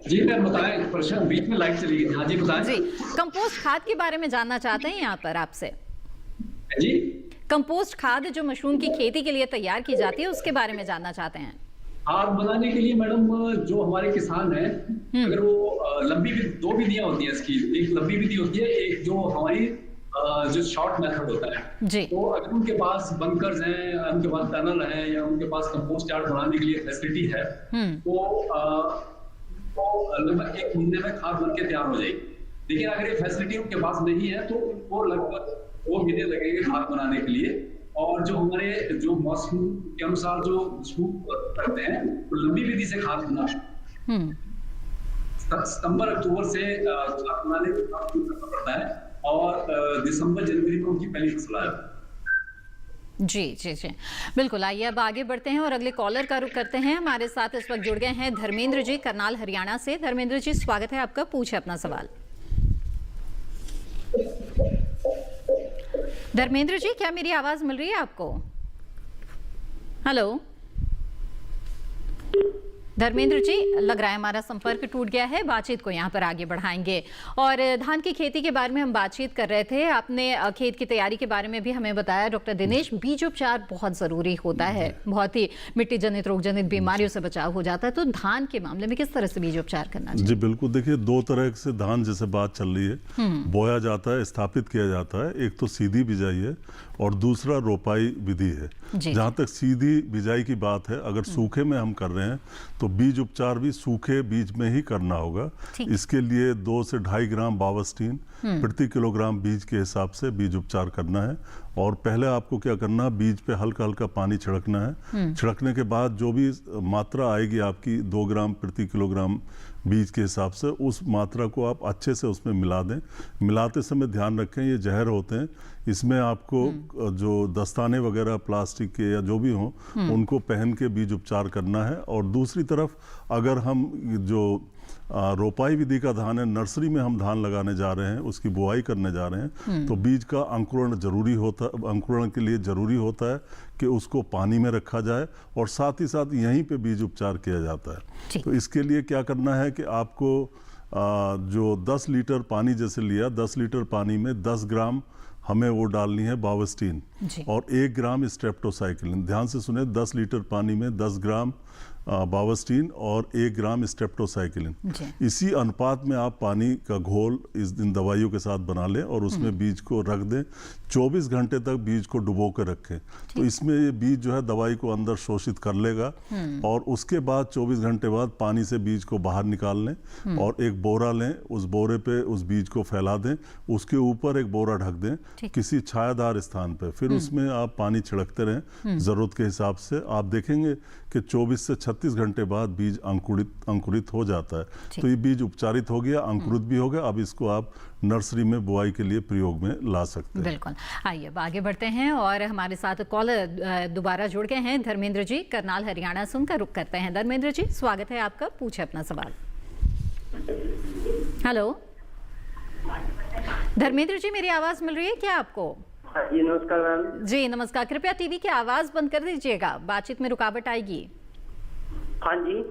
जी मैम, बताएं। प्रश्न बीच में लाइट चली गई। हाँ जी, बताएं। जी, कंपोस्ट खाद के बारे में जानना चाहते हैं यहाँ पर आपसे। जी, कंपोस्ट खाद जो मशरूम की खेती के लिए तैयार की जाती है, उसके बारे में जानना चाहते हैं। खाद बनाने के लिए मैडम जो हमारे किसान हैं, अगर वो लंबी भी 2 विधियां होती हैं इसकी। एक लंबी विधि होती है, एक जो हमारी जो शॉर्ट मेथड होता है जी। तो अगर उनके पास बंकर्स हैं, उनके पास टनल है, या उनके पास कंपोस्ट यार्ड बनाने के लिए फैसिलिटी है, तो लगभग 1 महीने में खाद बन के तैयार हो जाएगी। लेकिन अगर ये फैसिलिटी उनके पास नहीं है, तो उनको लगभग 2 महीने लगेंगे खाद बनाने के लिए। और जो हमारे जो मौसम के अनुसार जो करते हैं, तो लंबी विधि से खाद बना सितंबर अक्टूबर से खाद बनाने में करना पड़ता है, और दिसंबर जनवरी में उनकी पहली फसल है। जी जी जी, बिल्कुल। आइए अब आगे बढ़ते हैं और अगले कॉलर का रुख करते हैं। हमारे साथ इस वक्त जुड़ गए हैं धर्मेंद्र जी, करनाल हरियाणा से। धर्मेंद्र जी, स्वागत है आपका, पूछे अपना सवाल। धर्मेंद्र जी, क्या मेरी आवाज मिल रही है आपको? हेलो धर्मेंद्र जी, लग रहा है हमारा संपर्क टूट गया है। बातचीत को यहाँ पर आगे बढ़ाएंगे। और धान की खेती के बारे में हम बातचीत कर रहे थे। आपने खेत की तैयारी के बारे में भी हमें बताया डॉक्टर दिनेश। बीज उपचार बहुत ज़रूरी होता है, बहुत ही मिट्टी जनित रोग जनित बीमारियों से बचाव हो जाता है। तो धान के मामले में किस तरह से बीज उपचार करना चाहिए? जी बिल्कुल, देखिए 2 तरह से धान जैसे बात चल रही है, बोया जाता है, स्थापित किया जाता है। एक तो सीधी बिजाई है और दूसरा रोपाई विधि है। जहाँ तक सीधी बिजाई की बात है, अगर सूखे में हम कर रहे हैं तो बीज उपचार भी सूखे बीज में ही करना होगा। इसके लिए 2 से 2.5 ग्राम बावस्टीन प्रति किलोग्राम बीज के हिसाब से बीज उपचार करना है। और पहले आपको क्या करना, बीज पे हल्का हल्का पानी छिड़कना है। छिड़कने के बाद जो भी मात्रा आएगी आपकी 2 ग्राम प्रति किलोग्राम बीज के हिसाब से, उस मात्रा को आप अच्छे से उसमें मिला दें। मिलाते समय ध्यान रखें, ये जहर होते हैं, इसमें आपको जो दस्ताने वगैरह प्लास्टिक के या जो भी हों, उनको पहन के बीज उपचार करना है। और दूसरी तरफ अगर हम जो रोपाई विधि का धान है, नर्सरी में हम धान लगाने जा रहे हैं, उसकी बुआई करने जा रहे हैं, तो बीज का अंकुरण जरूरी होता है। अंकुरण के लिए जरूरी होता है कि उसको पानी में रखा जाए और साथ ही साथ यहीं पे बीज उपचार किया जाता है। तो इसके लिए क्या करना है कि आपको जो 10 लीटर पानी जैसे लिया, 10 लीटर पानी में 10 ग्राम हमें वो डालनी है बावस्टीन और 1 ग्राम स्ट्रेप्टोसाइक्लिन। ध्यान से सुने, 10 लीटर पानी में 10 ग्राम बावस्टीन और 1 ग्राम स्ट्रेप्टोसाइक्लिन। इसी अनुपात में आप पानी का घोल इन दवाइयों के साथ बना लें और उसमें बीज को रख दें। 24 घंटे तक बीज को डुबो कर रखें, तो इसमें ये बीज जो है दवाई को अंदर शोषित कर लेगा। और उसके बाद 24 घंटे बाद पानी से बीज को बाहर निकाल लें और एक बोरा लें, उस बोरे पे उस बीज को फैला दें, उसके ऊपर एक बोरा ढक दें किसी छायादार स्थान पे। फिर उसमें आप पानी छिड़कते रहें ज़रूरत के हिसाब से। आप देखेंगे कि 24 से 36 घंटे बाद बीज अंकुरित हो जाता है। तो ये बीज उपचारित हो गया, अंकुरित भी हो गया। अब इसको आप नर्सरी में बुआई के लिए प्रयोग में ला सकते हैं। बिल्कुल। आइए अब आगे बढ़ते हैं और हमारे साथ कॉलर दोबारा जुड़ गए हैं, धर्मेंद्र जी करनाल हरियाणा से। उनका रुख करते हैं। धर्मेंद्र जी, स्वागत है आपका, पूछे अपना सवाल। हेलो धर्मेंद्र जी, मेरी आवाज मिल रही है क्या आपको? जी नमस्कार मैम। जी नमस्कार। कृपया टीवी की आवाज बंद कर दीजिएगा, बातचीत में रुकावट आएगी। हाँ जी,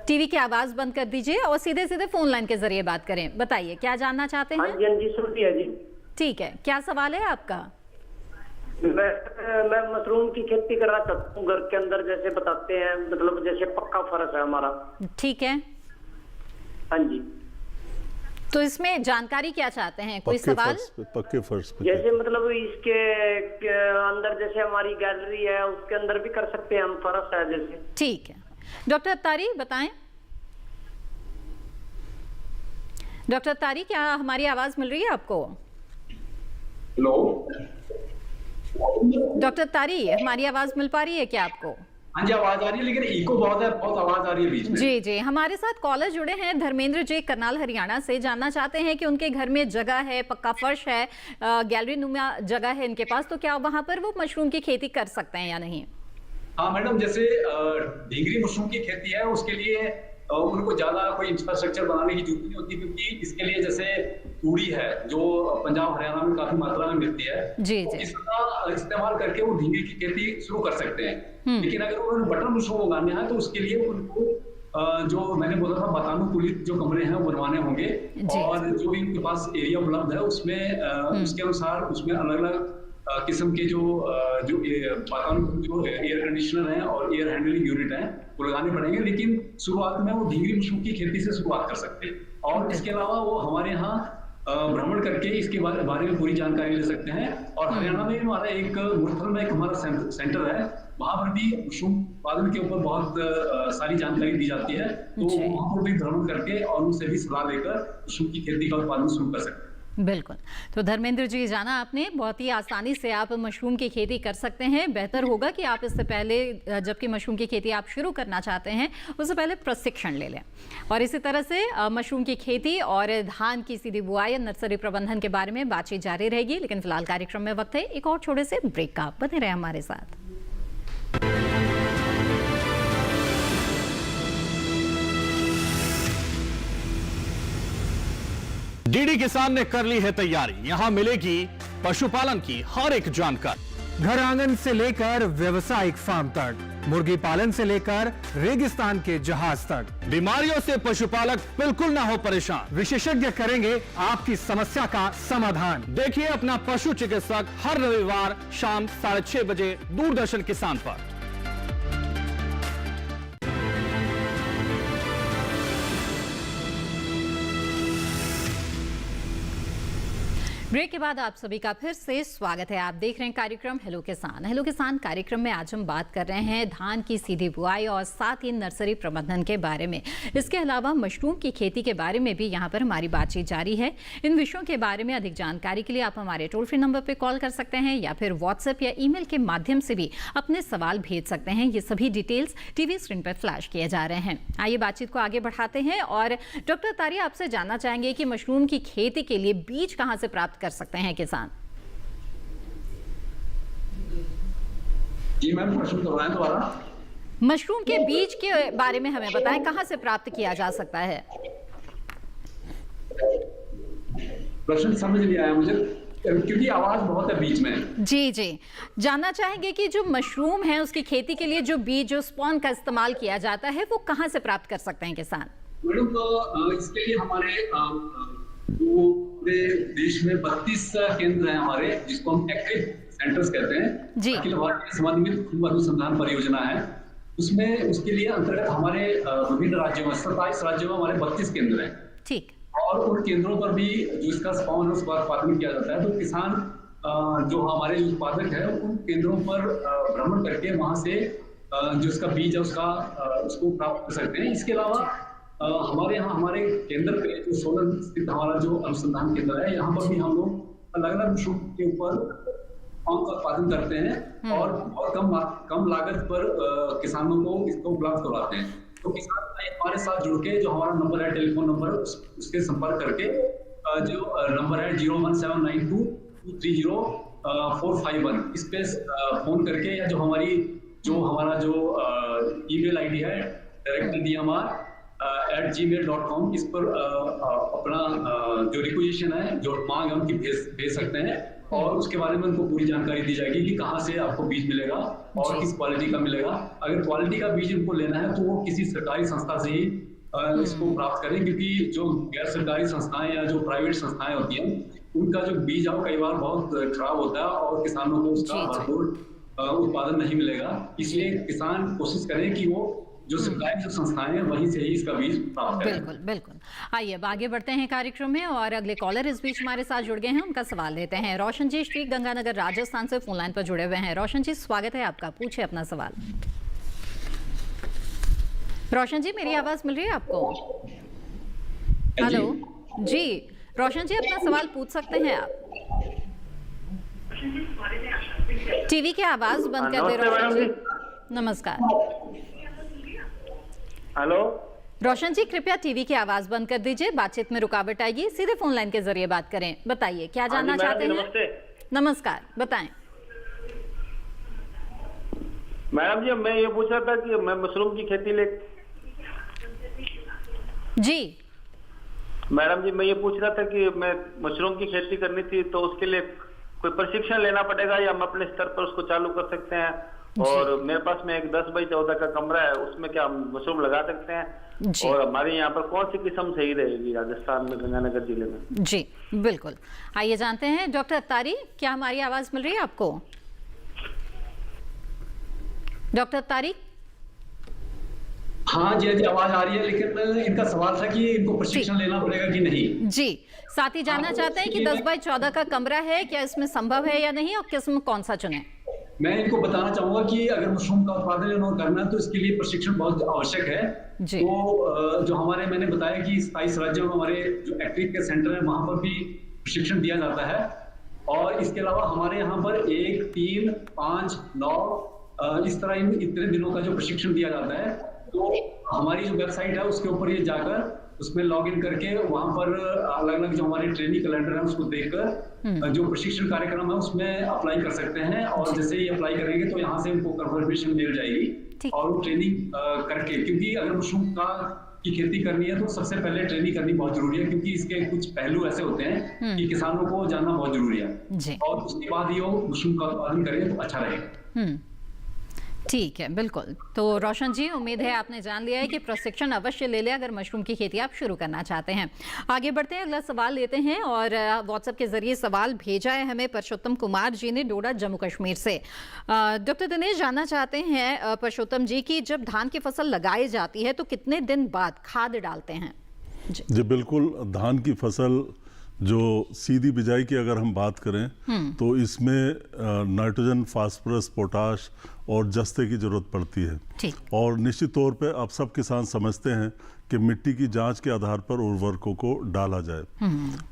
टीवी की आवाज बंद कर दीजिए और सीधे सीधे फोन लाइन के जरिए बात करें। बताइए क्या जानना चाहते हैं? हाँ जी सुन लिया जी। ठीक है, क्या सवाल है आपका? मैं मशरूम की खेती करना चाहता हूँ घर के अंदर, जैसे बताते हैं, मतलब जैसे पक्का फर्श है हमारा। ठीक है। हाँ जी, तो इसमें जानकारी क्या चाहते हैं? कोई सवाल? पक्के फर्श पे जैसे मतलब इसके अंदर जैसे हमारी गैलरी है उसके अंदर भी कर सकते हैं हम, फर्श है जैसे। ठीक है, डॉक्टर अत्तारी बताएं। डॉक्टर अत्तारी, क्या हमारी आवाज मिल रही है आपको? हेलो डॉक्टर अत्तारी, हमारी आवाज मिल पा रही है क्या आपको? हाँ जी, आवाज आ रही है, लेकिन इको बहुत है, बहुत आवाज आ रही है बीच में। जी जी, हमारे साथ कॉलर जुड़े हैं धर्मेंद्र जी करनाल हरियाणा से। जानना चाहते हैं कि उनके घर में जगह है, पक्का फर्श है, गैलरी नुमा जगह है इनके पास, तो क्या वहां पर वो मशरूम की खेती कर सकते हैं या नहीं? हाँ मैडम, जैसे ढींगरी मशरूम की खेती है उसके लिए उनको ज्यादा कोई इंफ्रास्ट्रक्चर बनाने की जरूरत नहीं होती, क्योंकि इसके लिए जैसे तूड़ी है जो पंजाब हरियाणा में काफी मात्रा में मिलती है, जी जी, इसका इस्तेमाल करके वो ढींगरी की खेती शुरू कर सकते हैं। लेकिन अगर उन्होंने बटर मशरूम उगाने हैं तो उसके लिए उनको जो मैंने बोला था बतानु कुलित जो कमरे हैं वो बनवाने होंगे, और जो भी उनके पास एरिया उपलब्ध है उसमें उसके अनुसार उसमें अलग अलग किस्म के जो एयर कंडीशनर हैं और एयर हैंडलिंग यूनिट हैं वो लगाने पड़ेंगे। लेकिन शुरुआत में वो ढींगरी मशरूम की खेती से शुरुआत कर सकते हैं, और इसके अलावा वो हमारे यहाँ भ्रमण करके इसके बारे में पूरी जानकारी ले सकते हैं। और हरियाणा में हमारा एक मुरथल में एक हमारा सेंटर है, वहाँ पर भी मशरूम उत्पादन के ऊपर बहुत सारी जानकारी दी जाती है, तो वहाँ पर भी भ्रमण करके और उनसे भी सलाह लेकर मशरूम की खेती का उत्पादन शुरू कर सकते हैं। बिल्कुल। तो धर्मेंद्र जी, जाना आपने, बहुत ही आसानी से आप मशरूम की खेती कर सकते हैं। बेहतर होगा कि आप इससे पहले, जबकि मशरूम की खेती आप शुरू करना चाहते हैं, उससे पहले प्रशिक्षण ले लें। और इसी तरह से मशरूम की खेती और धान की सीधी बुआई, नर्सरी प्रबंधन के बारे में बातचीत जारी रहेगी। लेकिन फिलहाल कार्यक्रम में वक्त है एक और छोटे से ब्रेक का। बने रहे हमारे साथ। डीडी किसान ने कर ली है तैयारी, यहाँ मिलेगी पशुपालन की हर एक जानकारी, घर आंगन से लेकर व्यवसायिक फार्म तक, मुर्गी पालन से लेकर रेगिस्तान के जहाज तक। बीमारियों से पशुपालक बिल्कुल ना हो परेशान, विशेषज्ञ करेंगे आपकी समस्या का समाधान। देखिए अपना पशु चिकित्सक हर रविवार शाम 6:30 बजे दूरदर्शन किसान पर। ब्रेक के बाद आप सभी का फिर से स्वागत है। आप देख रहे हैं कार्यक्रम हेलो किसान। हेलो किसान कार्यक्रम में आज हम बात कर रहे हैं धान की सीधी बुआई और साथ ही नर्सरी प्रबंधन के बारे में। इसके अलावा मशरूम की खेती के बारे में भी यहाँ पर हमारी बातचीत जारी है। इन विषयों के बारे में अधिक जानकारी के लिए आप हमारे टोल फ्री नंबर पर कॉल कर सकते हैं या फिर व्हाट्सएप या ईमेल के माध्यम से भी अपने सवाल भेज सकते हैं। ये सभी डिटेल्स टीवी स्क्रीन पर फ्लैश किए जा रहे हैं। आइए बातचीत को आगे बढ़ाते हैं और डॉक्टर तारी, आपसे जानना चाहेंगे कि मशरूम की खेती के लिए बीज कहाँ से प्राप्त कर सकते हैं किसान? जी मैम, प्रश्न दोहराएं दोबारा। मशरूम के बीज के बारे में हमें बताएं, कहां से प्राप्त किया जा सकता है? प्रश्न समझ नहीं आया मुझे, क्योंकि आवाज बहुत है बीच में। जी जी, जानना चाहेंगे कि जो मशरूम है उसकी खेती के लिए जो बीज, जो स्पॉन का इस्तेमाल किया जाता है, वो कहां से प्राप्त कर सकते हैं किसान? मैडम, तो इसके लिए हमारे पूरे देश में 32 केंद्र हैं हमारे, जिसको हम एक्टिव सेंटर्स कहते हैं जी। अखिल भारतीय समन्वित अनुसंधान परियोजना है, उसमें उसके लिए अंतर्गत हमारे विभिन्न राज्यों में 27 राज्यों में हमारे 32 केंद्र हैं। ठीक। और उन केंद्रों पर भी जो इसका स्पॉन है उसका उत्पादन किया जाता है। तो किसान जो हमारे उत्पादक है उन केंद्रों पर भ्रमण करके वहां से जो इसका बीज है उसको प्राप्त कर सकते हैं। इसके अलावा हमारे यहाँ हमारे केंद्र पे जो सोलन स्थित हमारा जो अनुसंधान केंद्र है, यहाँ पर भी हम लोग अलग अलग मशरूम के ऊपर फार्म का उत्पादन करते हैं और बहुत कम लागत पर किसानों को इसको उपलब्ध करवाते हैं। तो किसान हमारे साथ जुड़ के जो हमारा नंबर है, टेलीफोन नंबर, उसके संपर्क करके जो नंबर है 01792230451 इस पे फोन करके या जो हमारा जो ईमेल आईडी है directordmr@gmail.com इस पर अपना जो रिक्वेजिशन है, जो मांग है उनकी भेज सकते हैं और उसके बारे में उनको पूरी जानकारी दी जाएगी कि कहाँ से आपको बीज मिलेगा और किस क्वालिटी का मिलेगा। अगर क्वालिटी का बीज उनको लेना है तो वो किसी सरकारी संस्था से ही इसको प्राप्त करें, क्योंकि जो गैर सरकारी संस्थाएं या जो प्राइवेट संस्थाएं होती हैं उनका जो बीज है कई बार बहुत खराब होता है और किसानों को उसका भरपूर उत्पादन नहीं मिलेगा। इसलिए किसान कोशिश करें कि वो जो सरकारी जो संस्थाएं हैं वहीं से ही इसका बीज प्राप्त करें। बिल्कुल बिल्कुल। आइए अब आगे बढ़ते हैं कार्यक्रम में और अगले कॉलर इस बीच हमारे साथ जुड़ गए हैं, उनका सवाल लेते हैं। रोशन जी श्री गंगानगर राजस्थान से फोन लाइन पर जुड़े हुए हैं। रोशन जी स्वागत है आपका, पूछे अपना सवाल। रोशन जी मेरी आवाज मिल रही है आपको? हेलो जी रोशन जी अपना सवाल पूछ सकते हैं आप। टीवी की आवाज बंद कर दे रोशन जी। नमस्कार। हेलो रोशन जी कृपया टीवी की आवाज बंद कर दीजिए, बातचीत में रुकावट आएगी, सीधे फोन लाइन के जरिए बात करें। बताइए क्या जानना चाहते हैं? नमस्कार बताएं। मैडम जी मैं ये पूछ रहा था कि मैं मशरूम की खेती जी मैडम जी मैं ये पूछ रहा था कि मैं मशरूम की खेती करनी थी, तो उसके लिए कोई प्रशिक्षण लेना पड़ेगा या हम अपने स्तर पर उसको चालू कर सकते हैं? और मेरे पास में एक 10 बाई 14 का कमरा है, उसमें क्या हम मशरूम लगा सकते हैं? और हमारे यहाँ पर कौन सी किस्म सही रहेगी राजस्थान में, गंगानगर जिले में? जी बिल्कुल, आइए जानते हैं। डॉक्टर अत्तारी क्या हमारी आवाज मिल रही है आपको? डॉक्टर अत्तारी? हाँ जी आवाज आ रही है, लेकिन इनका सवाल था कि इनको प्रशिक्षण लेना पड़ेगा कि नहीं। जी साथ ही जानना चाहते हैं कि 10 बाई 14 का कमरा है, क्या इसमें संभव है या नहीं और किस्म कौन सा चुने? मैं इनको बताना चाहूंगा कि अगर मशरूम का उत्पादन इन्होंने करना है तो इसके लिए प्रशिक्षण बहुत आवश्यक है। तो जो हमारे मैंने बताया कि 27 राज्यों में हमारे जो एग्रीकल्चर के सेंटर है वहां पर भी प्रशिक्षण दिया जाता है। और इसके अलावा हमारे यहाँ पर 1, 3, 5, 9 इस तरह इतने दिनों का जो प्रशिक्षण दिया जाता है। तो हमारी जो वेबसाइट है उसके ऊपर ये जाकर उसमें लॉग इन करके वहां पर अलग अलग जो हमारे ट्रेनिंग कैलेंडर है उसको देखकर जो प्रशिक्षण कार्यक्रम है उसमें अप्लाई कर सकते हैं। और जैसे ही अप्लाई करेंगे तो यहाँ से उनको कंफर्मेशन मिल जाएगी और वो ट्रेनिंग करके, क्योंकि अगर मशरूम की खेती करनी है तो सबसे पहले ट्रेनिंग करनी बहुत जरूरी है, क्योंकि इसके कुछ पहलू ऐसे होते हैं कि किसानों को जानना बहुत जरूरी है और उसके बाद ही वो मशरूम का उत्पादन करें तो अच्छा रहेगा। ठीक है बिल्कुल। तो रोशन जी उम्मीद है आपने जान लिया है कि प्रशिक्षण अवश्य ले लें अगर मशरूम की खेती आप शुरू करना चाहते हैं। आगे बढ़ते हैं, अगला सवाल लेते हैं और व्हाट्सएप के जरिए सवाल भेजा है हमें परषोत्तम कुमार जी ने डोडा जम्मू कश्मीर से। डॉक्टर दिनेश जानना चाहते हैं परषोत्तम जी की जब धान की फसल लगाई जाती है तो कितने दिन बाद खाद डालते हैं? जी बिल्कुल, धान की फसल जो सीधी बिजाई की अगर हम बात करें तो इसमें नाइट्रोजन, फास्फोरस, पोटाश और जस्ते की जरूरत पड़ती है। और निश्चित तौर पे आप सब किसान समझते हैं कि मिट्टी की जांच के आधार पर उर्वरकों को डाला जाए।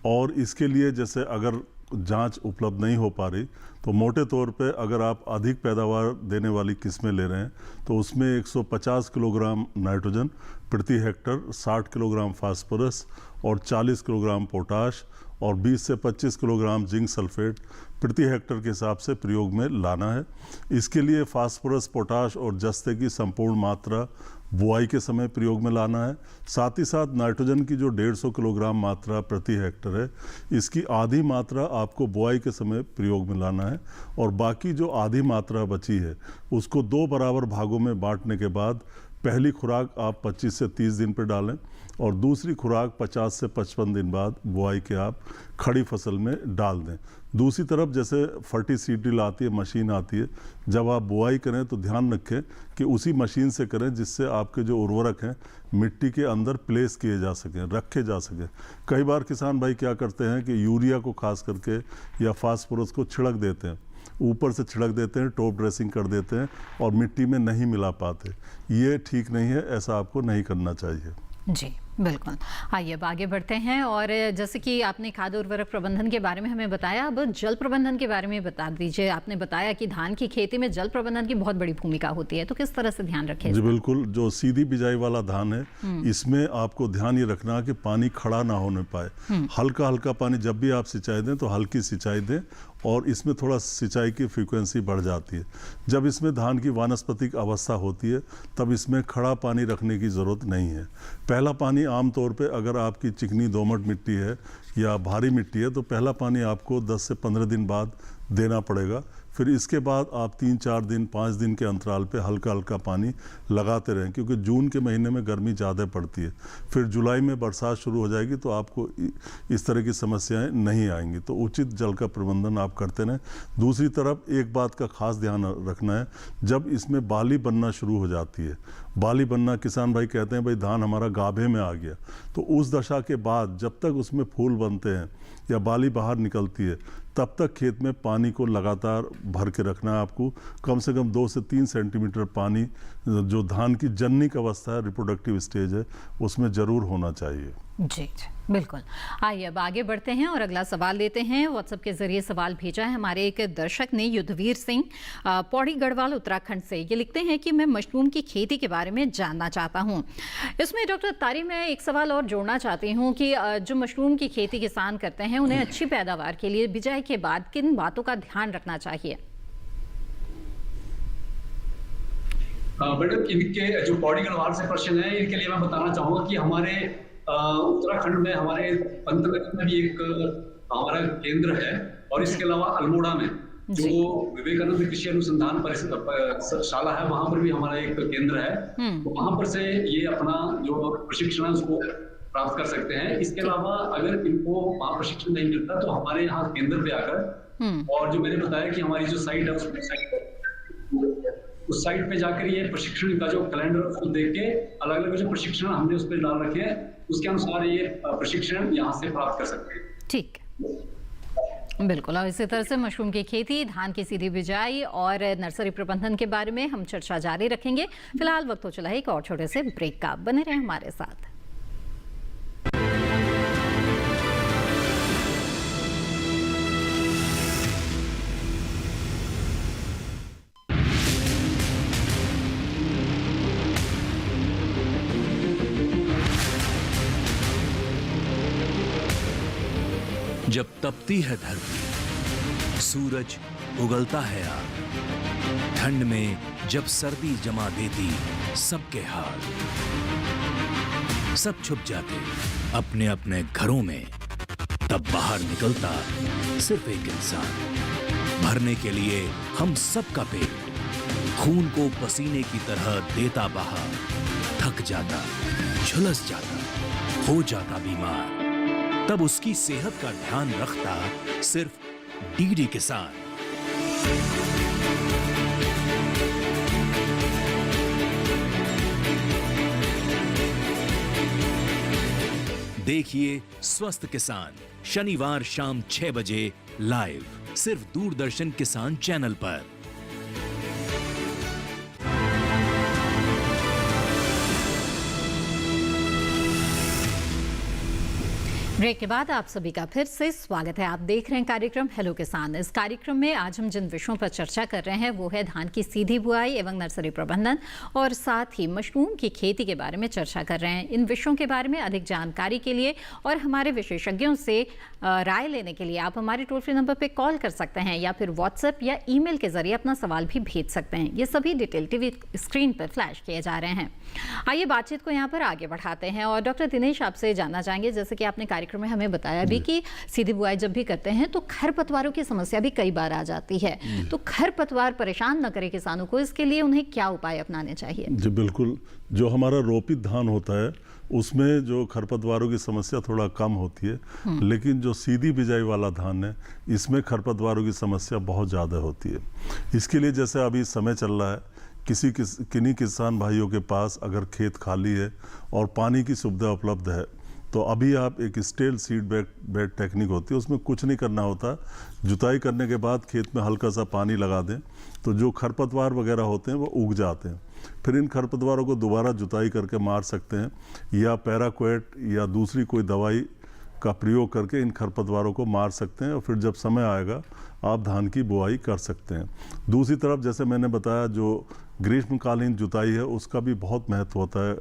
और इसके लिए जैसे अगर जांच उपलब्ध नहीं हो पा रही तो मोटे तौर पे अगर आप अधिक पैदावार देने वाली किस्में ले रहे हैं तो उसमें 150 किलोग्राम नाइट्रोजन प्रति हेक्टर, 60 किलोग्राम फास्फोरस और 40 किलोग्राम पोटाश और 20 से 25 किलोग्राम जिंक सल्फेट प्रति हेक्टर के हिसाब से प्रयोग में लाना है। इसके लिए फास्फोरस, पोटाश और जस्ते की संपूर्ण मात्रा बुआई के समय प्रयोग में लाना है। साथ ही साथ नाइट्रोजन की जो 150 किलोग्राम मात्रा प्रति हेक्टर है, इसकी आधी मात्रा आपको बुआई के समय प्रयोग में लाना है और बाकी जो आधी मात्रा बची है उसको 2 बराबर भागों में बांटने के बाद पहली खुराक आप 25 से 30 दिन पर डालें और दूसरी खुराक 50 से 55 दिन बाद बुआई के आप खड़ी फसल में डाल दें। दूसरी तरफ जैसे फर्टिसीड्रिल आती है, मशीन आती है, जब आप बुआई करें तो ध्यान रखें कि उसी मशीन से करें जिससे आपके जो उर्वरक हैं मिट्टी के अंदर प्लेस किए जा सकें, रखे जा सकें। कई बार किसान भाई क्या करते हैं कि यूरिया को खास करके या फास्फोरस को छिड़क देते हैं, ऊपर से छिड़क देते हैं, टॉप ड्रेसिंग कर देते हैं और मिट्टी में नहीं मिला पाते। ये ठीक नहीं है, ऐसा आपको नहीं करना चाहिए। जी बिल्कुल। आइए अब आगे बढ़ते हैं और जैसे कि आपने खाद्य उर्वरक प्रबंधन के बारे में हमें बताया, अब जल प्रबंधन के बारे में बता दीजिए। आपने बताया कि धान की खेती में जल प्रबंधन की बहुत बड़ी भूमिका होती है, तो किस तरह से ध्यान रखें? जी बिल्कुल, जो सीधी बिजाई वाला धान है इसमें आपको ध्यान ये रखना कि पानी खड़ा ना होने पाए। हल्का हल्का पानी, जब भी आप सिंचाई दें तो हल्की सिंचाई दें और इसमें थोड़ा सिंचाई की फ्रीक्वेंसी बढ़ जाती है। जब इसमें धान की वानस्पतिक अवस्था होती है तब इसमें खड़ा पानी रखने की ज़रूरत नहीं है। पहला पानी आमतौर पे अगर आपकी चिकनी दोमट मिट्टी है या भारी मिट्टी है तो पहला पानी आपको 10 से 15 दिन बाद देना पड़ेगा। फिर इसके बाद आप 3-4 दिन 5 दिन के अंतराल पे हल्का हल्का पानी लगाते रहें, क्योंकि जून के महीने में गर्मी ज़्यादा पड़ती है। फिर जुलाई में बरसात शुरू हो जाएगी तो आपको इस तरह की समस्याएं नहीं आएंगी। तो उचित जल का प्रबंधन आप करते रहें। दूसरी तरफ एक बात का खास ध्यान रखना है, जब इसमें बाली बनना शुरू हो जाती है, बाली बनना किसान भाई कहते हैं भाई धान हमारा गाभे में आ गया, तो उस दशा के बाद जब तक उसमें फूल बनते हैं या बाली बाहर निकलती है तब तक खेत में पानी को लगातार भर के रखना है। आपको कम से कम 2 से 3 सेंटीमीटर पानी जो धान की जन्निक अवस्था है, रिप्रोडक्टिव स्टेज है, उसमें ज़रूर होना चाहिए। जी बिल्कुल। आइए अब आगे बढ़ते हैं और अगला सवाल लेते हैं। व्हाट्सएप के जरिए सवाल भेजा है हमारे एक दर्शक ने, युद्धवीर सिंह पौड़ी गढ़वाल उत्तराखंड से। ये लिखते हैं कि मैं मशरूम की खेती के बारे में जानना चाहता हूँ। इसमें डॉक्टर तारी मैं एक सवाल और जोड़ना चाहती हूँ कि जो मशरूम की खेती किसान करते हैं उन्हें अच्छी पैदावार के लिए बिजाई के बाद किन बातों का ध्यान रखना चाहिए? मैडम, इनके जो पौड़ी गढ़वाल से प्रश्न है इनके लिए मैं बताना चाहूँगा कि हमारे उत्तराखंड में हमारे पंतनगर में भी एक हमारा केंद्र है और इसके अलावा अल्मोड़ा में जो विवेकानंद कृषि अनुसंधान शाला है वहां पर भी हमारा एक केंद्र है। तो वहां पर से ये अपना जो प्रशिक्षण है उसको प्राप्त कर सकते हैं। इसके अलावा अगर इनको वहां प्रशिक्षण नहीं मिलता तो हमारे यहाँ केंद्र पे आकर, और जो मैंने बताया कि हमारी जो साइट है उस साइट पे जाकर ये प्रशिक्षण का जो कैलेंडर उसको देख के अलग अलग जो प्रशिक्षण हमने उस पर डाल रखे हैं उसके अनुसार ये प्रशिक्षण यहाँ से प्राप्त कर सकते हैं। ठीक, बिल्कुल। और इसी तरह से मशरूम की खेती, धान की सीधी बिजाई और नर्सरी प्रबंधन के बारे में हम चर्चा जारी रखेंगे। फिलहाल वक्त हो चला है एक और छोटे से ब्रेक का। बने रहें हमारे साथ। जब तपती है धरती, सूरज उगलता है आग, ठंड में जब सर्दी जमा देती सबके हाल, सब छुप जाते अपने अपने घरों में, तब बाहर निकलता सिर्फ एक इंसान, भरने के लिए हम सबका पेट, खून को पसीने की तरह देता बहा, थक जाता, झुलस जाता, हो जाता बीमार, तब उसकी सेहत का ध्यान रखता सिर्फ डीडी किसान। देखिए स्वस्थ किसान शनिवार शाम 6 बजे लाइव, सिर्फ दूरदर्शन किसान चैनल पर। ब्रेक के बाद आप सभी का फिर से स्वागत है। आप देख रहे हैं कार्यक्रम हेलो किसान। इस कार्यक्रम में आज हम जिन विषयों पर चर्चा कर रहे हैं वो है धान की सीधी बुआई एवं नर्सरी प्रबंधन और साथ ही मशरूम की खेती के बारे में चर्चा कर रहे हैं। इन विषयों के बारे में अधिक जानकारी के लिए और हमारे विशेषज्ञों से राय लेने के लिए आप हमारे टोल फ्री नंबर पर कॉल कर सकते हैं या फिर व्हाट्सएप या ईमेल के जरिए अपना सवाल भी भेज सकते हैं। ये सभी डिटेल टीवी स्क्रीन पर फ्लैश किए जा रहे हैं। आइए बातचीत को यहाँ पर आगे बढ़ाते हैं और डॉक्टर दिनेश आपसे जानना चाहेंगे, जैसे कि आपने कार्यक्रम में हमें बताया भी कि सीधी बुआई जब भी करते हैं तो खरपतवारों की समस्या भी कई बार आ जाती है, तो खरपतवार परेशान न करे किसानों को, इसके लिए उन्हें क्या उपाय अपनाने चाहिए? जी बिल्कुल, जो हमारा रोपित धान होता है उसमें जो खरपतवारों की समस्या थोड़ा कम होती है, लेकिन जो सीधी बिजाई वाला धान है इसमें खरपतवारों की समस्या बहुत ज़्यादा होती है। इसके लिए जैसे अभी समय चल रहा है, किन्हीं किसान भाइयों के पास अगर खेत खाली है और पानी की सुविधा उपलब्ध है तो अभी आप एक स्टेल सीड बेड टेक्निक होती है, उसमें कुछ नहीं करना होता। जुताई करने के बाद खेत में हल्का सा पानी लगा दें तो जो खरपतवार वगैरह होते हैं वो उग जाते हैं। फिर इन खरपतवारों को दोबारा जुताई करके मार सकते हैं, या पैराक्वेट या दूसरी कोई दवाई का प्रयोग करके इन खरपतवारों को मार सकते हैं, और फिर जब समय आएगा आप धान की बुआई कर सकते हैं। दूसरी तरफ जैसे मैंने बताया, जो ग्रीष्मकालीन जुताई है उसका भी बहुत महत्व होता है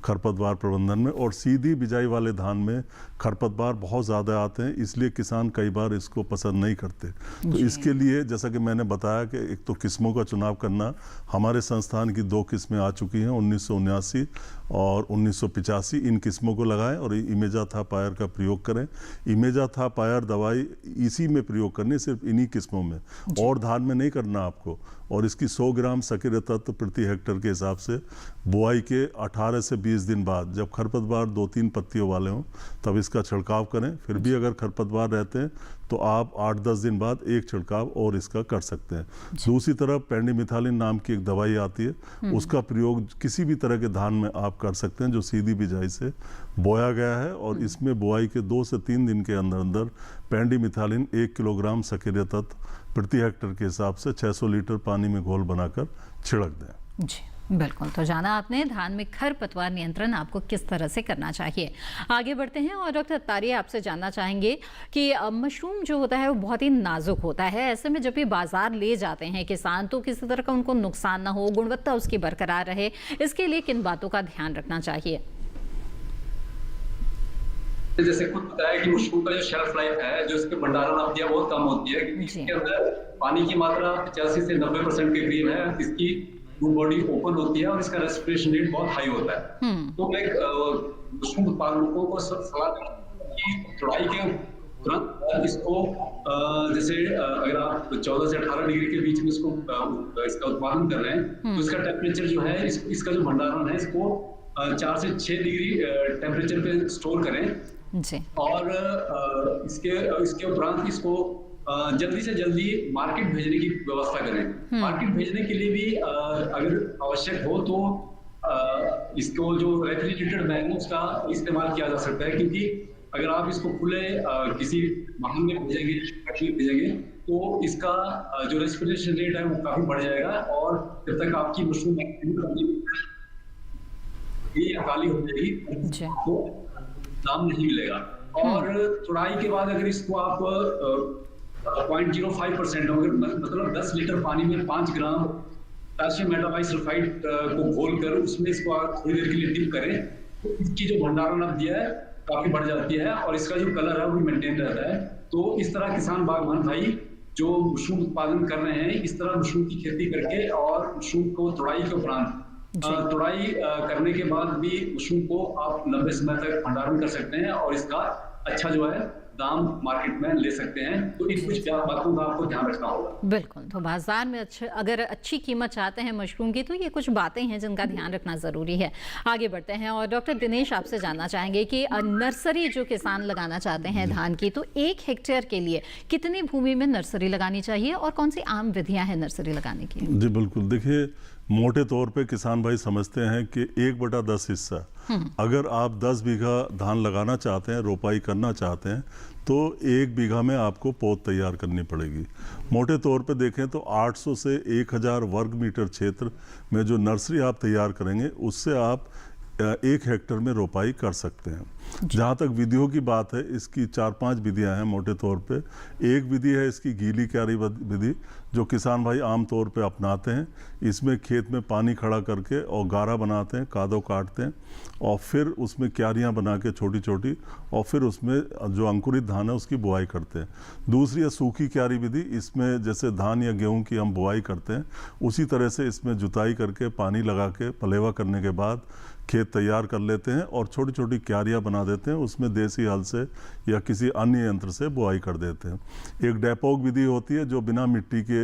खरपतवार प्रबंधन में, और सीधी बिजाई वाले धान में खरपतवार बहुत ज़्यादा आते हैं, इसलिए किसान कई बार इसको पसंद नहीं करते। तो इसके लिए जैसा कि मैंने बताया कि एक तो किस्मों का चुनाव करना, हमारे संस्थान की 2 किस्में आ चुकी हैं, 1979 और 1985। इन किस्मों को लगाएं और इमेजाथापायर का प्रयोग करें। इमेजाथापायर दवाई इसी में प्रयोग करनी, सिर्फ इन्हीं किस्मों में, और धान में नहीं करना आपको। और इसकी 100 ग्राम सक्रिय तत्व प्रति हेक्टेयर के हिसाब से बुआई के 18 से 20 दिन बाद, जब खरपतवार 2-3 पत्तियों वाले हों, तब इसका छिड़काव करें। फिर भी अगर खरपतवार रहते हैं तो आप 8-10 दिन बाद एक छिड़काव और इसका कर सकते हैं। दूसरी तरफ पेंडिमिथालिन नाम की एक दवाई आती है, उसका प्रयोग किसी भी तरह के धान में आप कर सकते हैं जो सीधी बिजाई से बोया गया है, और इसमें बुआई के 2 से 3 दिन के अंदर अंदर पेंडिमिथालिन 1 किलोग्राम सक्रिय तत्व प्रति हेक्टेयर के हिसाब से 600 लीटर पानी में घोल बनाकर छिड़क दें। जी बिल्कुल। तो जाना आपने धान में खरपतवार नियंत्रण आपको किस तरह से करना चाहिए। आगे बढ़ते हैं और डॉक्टर अत्तारी आपसे जानना चाहेंगे कि मशरूम जो होता है वो बहुत ही नाजुक होता है। ऐसे में जब भी बाजार ले जाते हैं किसान, तो किसी तरह का उनको नुकसान ना हो, गुणवत्ता उसकी बरकरार रहे, इसके लिए किन बातों का ध्यान रखना चाहिए? जैसे खुद बताया कि मशरूम का जो शेल्फ लाइफ है, जो इसके भंडारण अवधि बहुत कम होती है, क्योंकि इसके अंदर पानी की मात्रा 85 से 90% के करीब है। इसकी बॉडी ओपन होती है और इसका रेस्पिरेशन रेट बहुत हाई होता है। तो मैं मशरूम उत्पादकों को सलाह दूंगा कि चौड़ाई के तुरंत इसको जैसे अगर आप 14 से 18 डिग्री के बीच में इसको इसका उत्पादन कर रहे हैं, तो इसका टेम्परेचर जो है, इसका जो भंडारण है, इसको 4 से 6 डिग्री टेम्परेचर पे स्टोर करें जी। और इसके उपरांत इसको जल्दी से जल्दी मार्केट भेजने की व्यवस्था करें। मार्केट भेजने के लिए भी अगर आवश्यक हो तो इसको जो रेफ्रिजरेटेड बैग्स का इस्तेमाल किया जा सकता है, क्योंकि अगर आप इसको खुले किसी वाहन में भेजेंगे तो इसका जो रेस्पिरेशन रेट है वो काफी बढ़ जाएगा, और जब तक आपकी मशरूम ये काली हो जाएगी तो दाम नहीं मिलेगा। और चौड़ाई के बाद अगर इसको आप 0.05% मतलब 10 लीटर पानी में 5 ग्राम कैल्शियम मेटाबाइसल्फाइड को घोलकर उसमें इसको आप थोड़ी देर के लिए डिप करें, तो इसकी जो भंडारण अवधि है काफी बढ़ जाती है और इसका जो कलर है वो मेंटेन रहता है। तो इस तरह किसान बागवान भाई जो मशरूम उत्पादन कर रहे हैं, इस तरह मशरूम की खेती करके और मशरूम को तुड़ाई के उपरांत तुड़ाई करने के बाद भी मशरूम को आप लंबे समय तक भंडारण कर सकते हैं और इसका अच्छा जो है दाम मार्केट में ले सकते हैं। तो इन कुछ बातों का आपको ध्यान रखना होगा। बिल्कुल। तो बाजार में अगर अच्छी कीमत चाहते हैं मशरूम की, तो ये कुछ बातें हैं जिनका ध्यान रखना ज़रूरी है। आगे बढ़ते हैं और डॉक्टर दिनेश आपसे जानना चाहेंगे कि नर्सरी जो किसान लगाना चाहते हैं धान की, तो 1 हेक्टेयर के लिए कितनी भूमि में नर्सरी लगानी चाहिए और कौन सी आम विधियाँ हैं नर्सरी लगाने की? जी बिल्कुल। देखिए, मोटे तौर पे किसान भाई समझते हैं कि 1/10 हिस्सा, अगर आप 10 बीघा धान लगाना चाहते हैं, रोपाई करना चाहते हैं, तो 1 बीघा में आपको पौध तैयार करनी पड़ेगी। मोटे तौर पे देखें तो 800 से 1000 वर्ग मीटर क्षेत्र में जो नर्सरी आप तैयार करेंगे, उससे आप 1 हेक्टेयर में रोपाई कर सकते हैं। जहाँ तक विधियों की बात है, इसकी 4-5 विधियाँ हैं मोटे तौर पे। एक विधि है इसकी गीली क्यारी विधि, जो किसान भाई आम तौर पे अपनाते हैं। इसमें खेत में पानी खड़ा करके और गारा बनाते हैं, कादो काटते हैं और फिर उसमें क्यारियाँ बना के छोटी छोटी, और फिर उसमें जो अंकुरित धान है उसकी बुआई करते हैं। दूसरी है सूखी क्यारी विधि। इसमें जैसे धान या गेहूँ की हम बुआई करते हैं, उसी तरह से इसमें जुताई करके पानी लगा के पलेवा करने के बाद खेत तैयार कर लेते हैं और छोटी छोटी क्यारियाँ बना देते हैं, उसमें देसी हल से या किसी अन्य यंत्र से बुआई कर देते हैं। एक डेपोक विधि होती है जो बिना मिट्टी के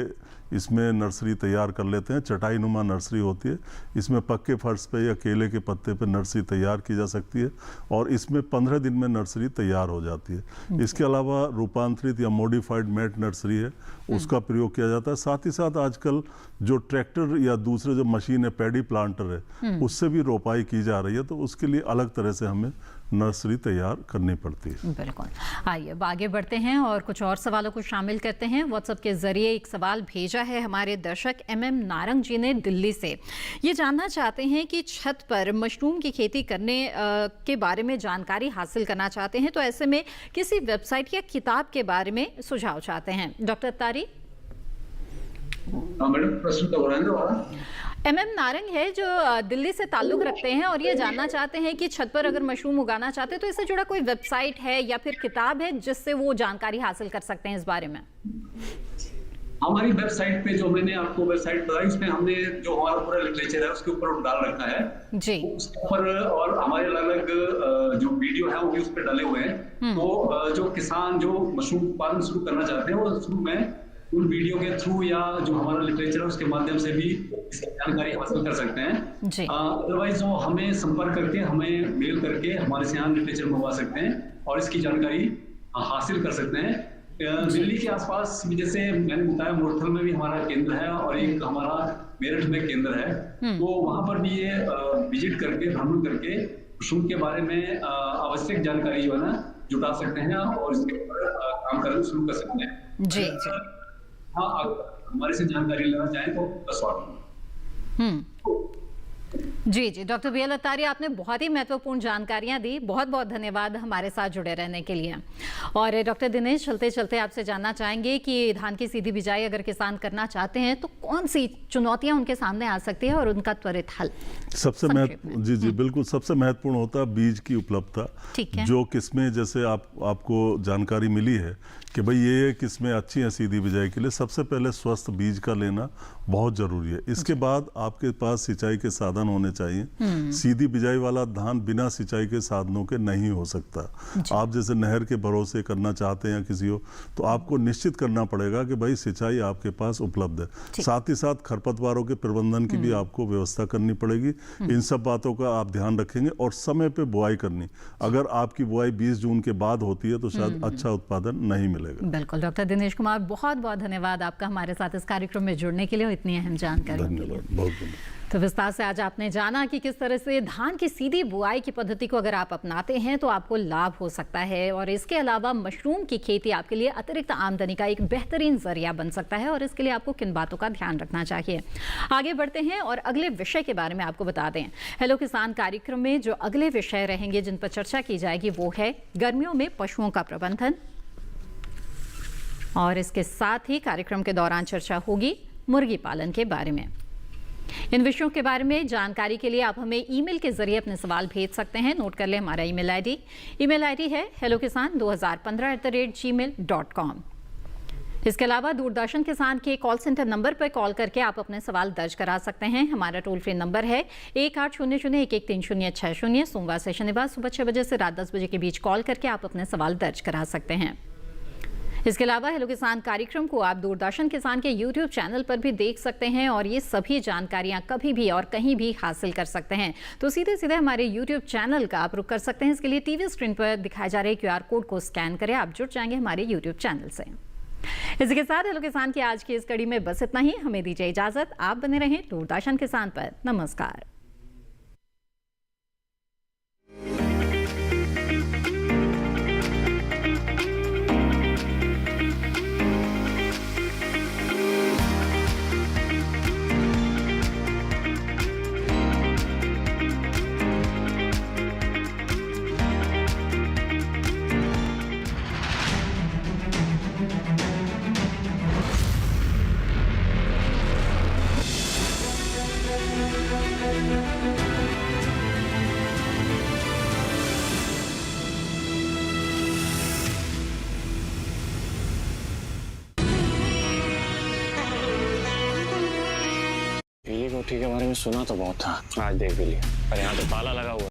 इसमें नर्सरी तैयार कर लेते हैं। चटाई नुमा नर्सरी होती है, इसमें पक्के फर्श पे या केले के पत्ते पे नर्सरी तैयार की जा सकती है और इसमें 15 दिन में नर्सरी तैयार हो जाती है। इसके अलावा रूपांतरित या मॉडिफाइड मैट नर्सरी है, उसका प्रयोग किया जाता है। साथ ही साथ आजकल जो ट्रैक्टर या दूसरे जो मशीन है, पैडी प्लांटर है, उससे भी रोपाई की जा रही है, तो उसके लिए अलग तरह से हमें नर्सरी तैयार करनी पड़ती है। बिल्कुल। आइए अब आगे बढ़ते हैं और कुछ और सवालों को शामिल करते हैं। व्हाट्सएप के जरिए एक सवाल भेजा है हमारे दर्शक MM नारंग जी ने दिल्ली से। ये जानना चाहते हैं कि छत पर मशरूम की खेती करने के बारे में जानकारी हासिल करना चाहते हैं, तो ऐसे में किसी वेबसाइट या किताब के बारे में सुझाव चाहते हैं। डॉक्टर तारी। मैडम प्रश्न दोहराएं दोबारा। MM नारंग है जो दिल्ली से ताल्लुक रखते हैं और ये जानना चाहते हैं कि छत पर अगर मशरूम उगाना चाहते हैं तो इससे जुड़ा कोई वेबसाइट है या फिर किताब है जिससे वो जानकारी हासिल कर सकते हैं इस बारे में। हमारी वेबसाइट पे जो मैंने आपको वेबसाइट बताई उसमें हमने जो हमारा पूरा लिटरेचर है उसके ऊपर डाल रखा है जी। उसके ऊपर और हमारे अलग अलग जो वीडियो है वो भी उस पर डाले हुए हैं। तो जो किसान जो मशरूम पालन शुरू करना चाहते हैं वो शुरू में उन वीडियो के थ्रू या जो हमारा लिटरेचर है उसके माध्यम से भी इसकी जानकारी हासिल कर सकते हैं। अदरवाइज वो हमें संपर्क करके हमें मेल करके हमारे से यहाँ लिटरेचर मंगवा सकते हैं और इसकी जानकारी हासिल कर सकते हैं। दिल्ली के आसपास भी जैसे मैंने बताया मुरथल में भी हमारा केंद्र है और एक हमारा मेरठ में केंद्र है, तो वहां पर भी ये विजिट करके भ्रमण करके मशरूम के बारे में आवश्यक जानकारी जो है ना जुटा सकते हैं और इसके ऊपर काम करना शुरू कर सकते हैं। जी जी। हाँ, हमारे से जानकारी लेना चाहें तो स्वागत। जी जी। डॉक्टर BL अत्तारी, आपने बहुत ही महत्वपूर्ण जानकारियां दी। बहुत बहुत धन्यवाद हमारे साथ जुड़े रहने के लिए। और डॉक्टर दिनेश, चलते चलते आपसे जानना चाहेंगे कि धान की सीधी बिजाई अगर किसान करना चाहते हैं तो कौन सी चुनौतियां उनके सामने आ सकती है और उनका त्वरित हल। सबसे जी बिल्कुल, सबसे महत्वपूर्ण होता है बीज की उपलब्धता। जो किस्में जैसे आपको जानकारी मिली है कि भाई ये किस्में अच्छी हैं सीधी बिजाई के लिए, सबसे पहले स्वस्थ बीज का लेना बहुत जरूरी है। इसके बाद आपके पास सिंचाई के साधन होने चाहिए। सीधी बिजाई वाला धान बिना सिंचाई के साधनों के नहीं हो सकता। आप जैसे नहर के भरोसे करना चाहते हैं किसी हो, तो आपको निश्चित करना पड़ेगा कि भाई सिंचाई आपके पास उपलब्ध है। साथ ही साथ खरपतवारों के प्रबंधन की भी आपको व्यवस्था करनी पड़ेगी। इन सब बातों का आप ध्यान रखेंगे और समय पे बुआई करनी। अगर आपकी बुआई 20 जून के बाद होती है तो शायद अच्छा उत्पादन नहीं मिलेगा। बिल्कुल। डॉक्टर दिनेश कुमार, बहुत बहुत धन्यवाद आपका हमारे साथ इस कार्यक्रम में जुड़ने के लिए, इतनी अहम जानकारी। धन्यवाद, बहुत धन्यवाद। तो विस्तार से आज आपने जाना कि किस तरह से धान की सीधी बुआई की पद्धति को अगर आप अपनाते हैं तो आपको लाभ हो सकता है, और इसके अलावा मशरूम की खेती आपके लिए अतिरिक्त आमदनी का एक बेहतरीन जरिया बन सकता है, और इसके लिए आपको किन बातों का ध्यान रखना चाहिए। आगे बढ़ते हैं और अगले विषय के बारे में आपको बता दें। हेलो किसान कार्यक्रम में जो अगले विषय रहेंगे जिन पर चर्चा की जाएगी वो है गर्मियों में पशुओं का प्रबंधन, और इसके साथ ही कार्यक्रम के दौरान चर्चा होगी मुर्गी पालन के बारे में। इन विषयों के बारे में जानकारी के लिए आप हमें ईमेल के जरिए अपने सवाल भेज सकते हैं। नोट कर लें हमारा ईमेल आईडी। ईमेल आईडी है hellokisan2015@gmail.com। इसके अलावा दूरदर्शन किसान के कॉल सेंटर नंबर पर कॉल करके आप अपने सवाल दर्ज करा सकते हैं। हमारा टोल फ्री नंबर है 1800-113060। सोमवार से शनिवार सुबह 6 बजे से रात 10 बजे के बीच कॉल करके आप अपने सवाल दर्ज करा सकते हैं। इसके अलावा हेलो किसान कार्यक्रम को आप दूरदर्शन किसान के YouTube चैनल पर भी देख सकते हैं, और ये सभी जानकारियां कभी भी और कहीं भी हासिल कर सकते हैं। तो सीधे सीधे हमारे YouTube चैनल का आप रुख कर सकते हैं। इसके लिए टीवी स्क्रीन पर दिखाए जा रहे QR कोड को स्कैन करें, आप जुड़ जाएंगे हमारे YouTube चैनल से। इसी के साथ हेलो किसान की आज की इस कड़ी में बस इतना ही। हमें दीजिए इजाजत। आप बने रहें दूरदर्शन किसान पर। नमस्कार। पीली कोठी के बारे में सुना तो बहुत था, आज देख भी लिया, पर यहाँ तो ताला लगा हुआ।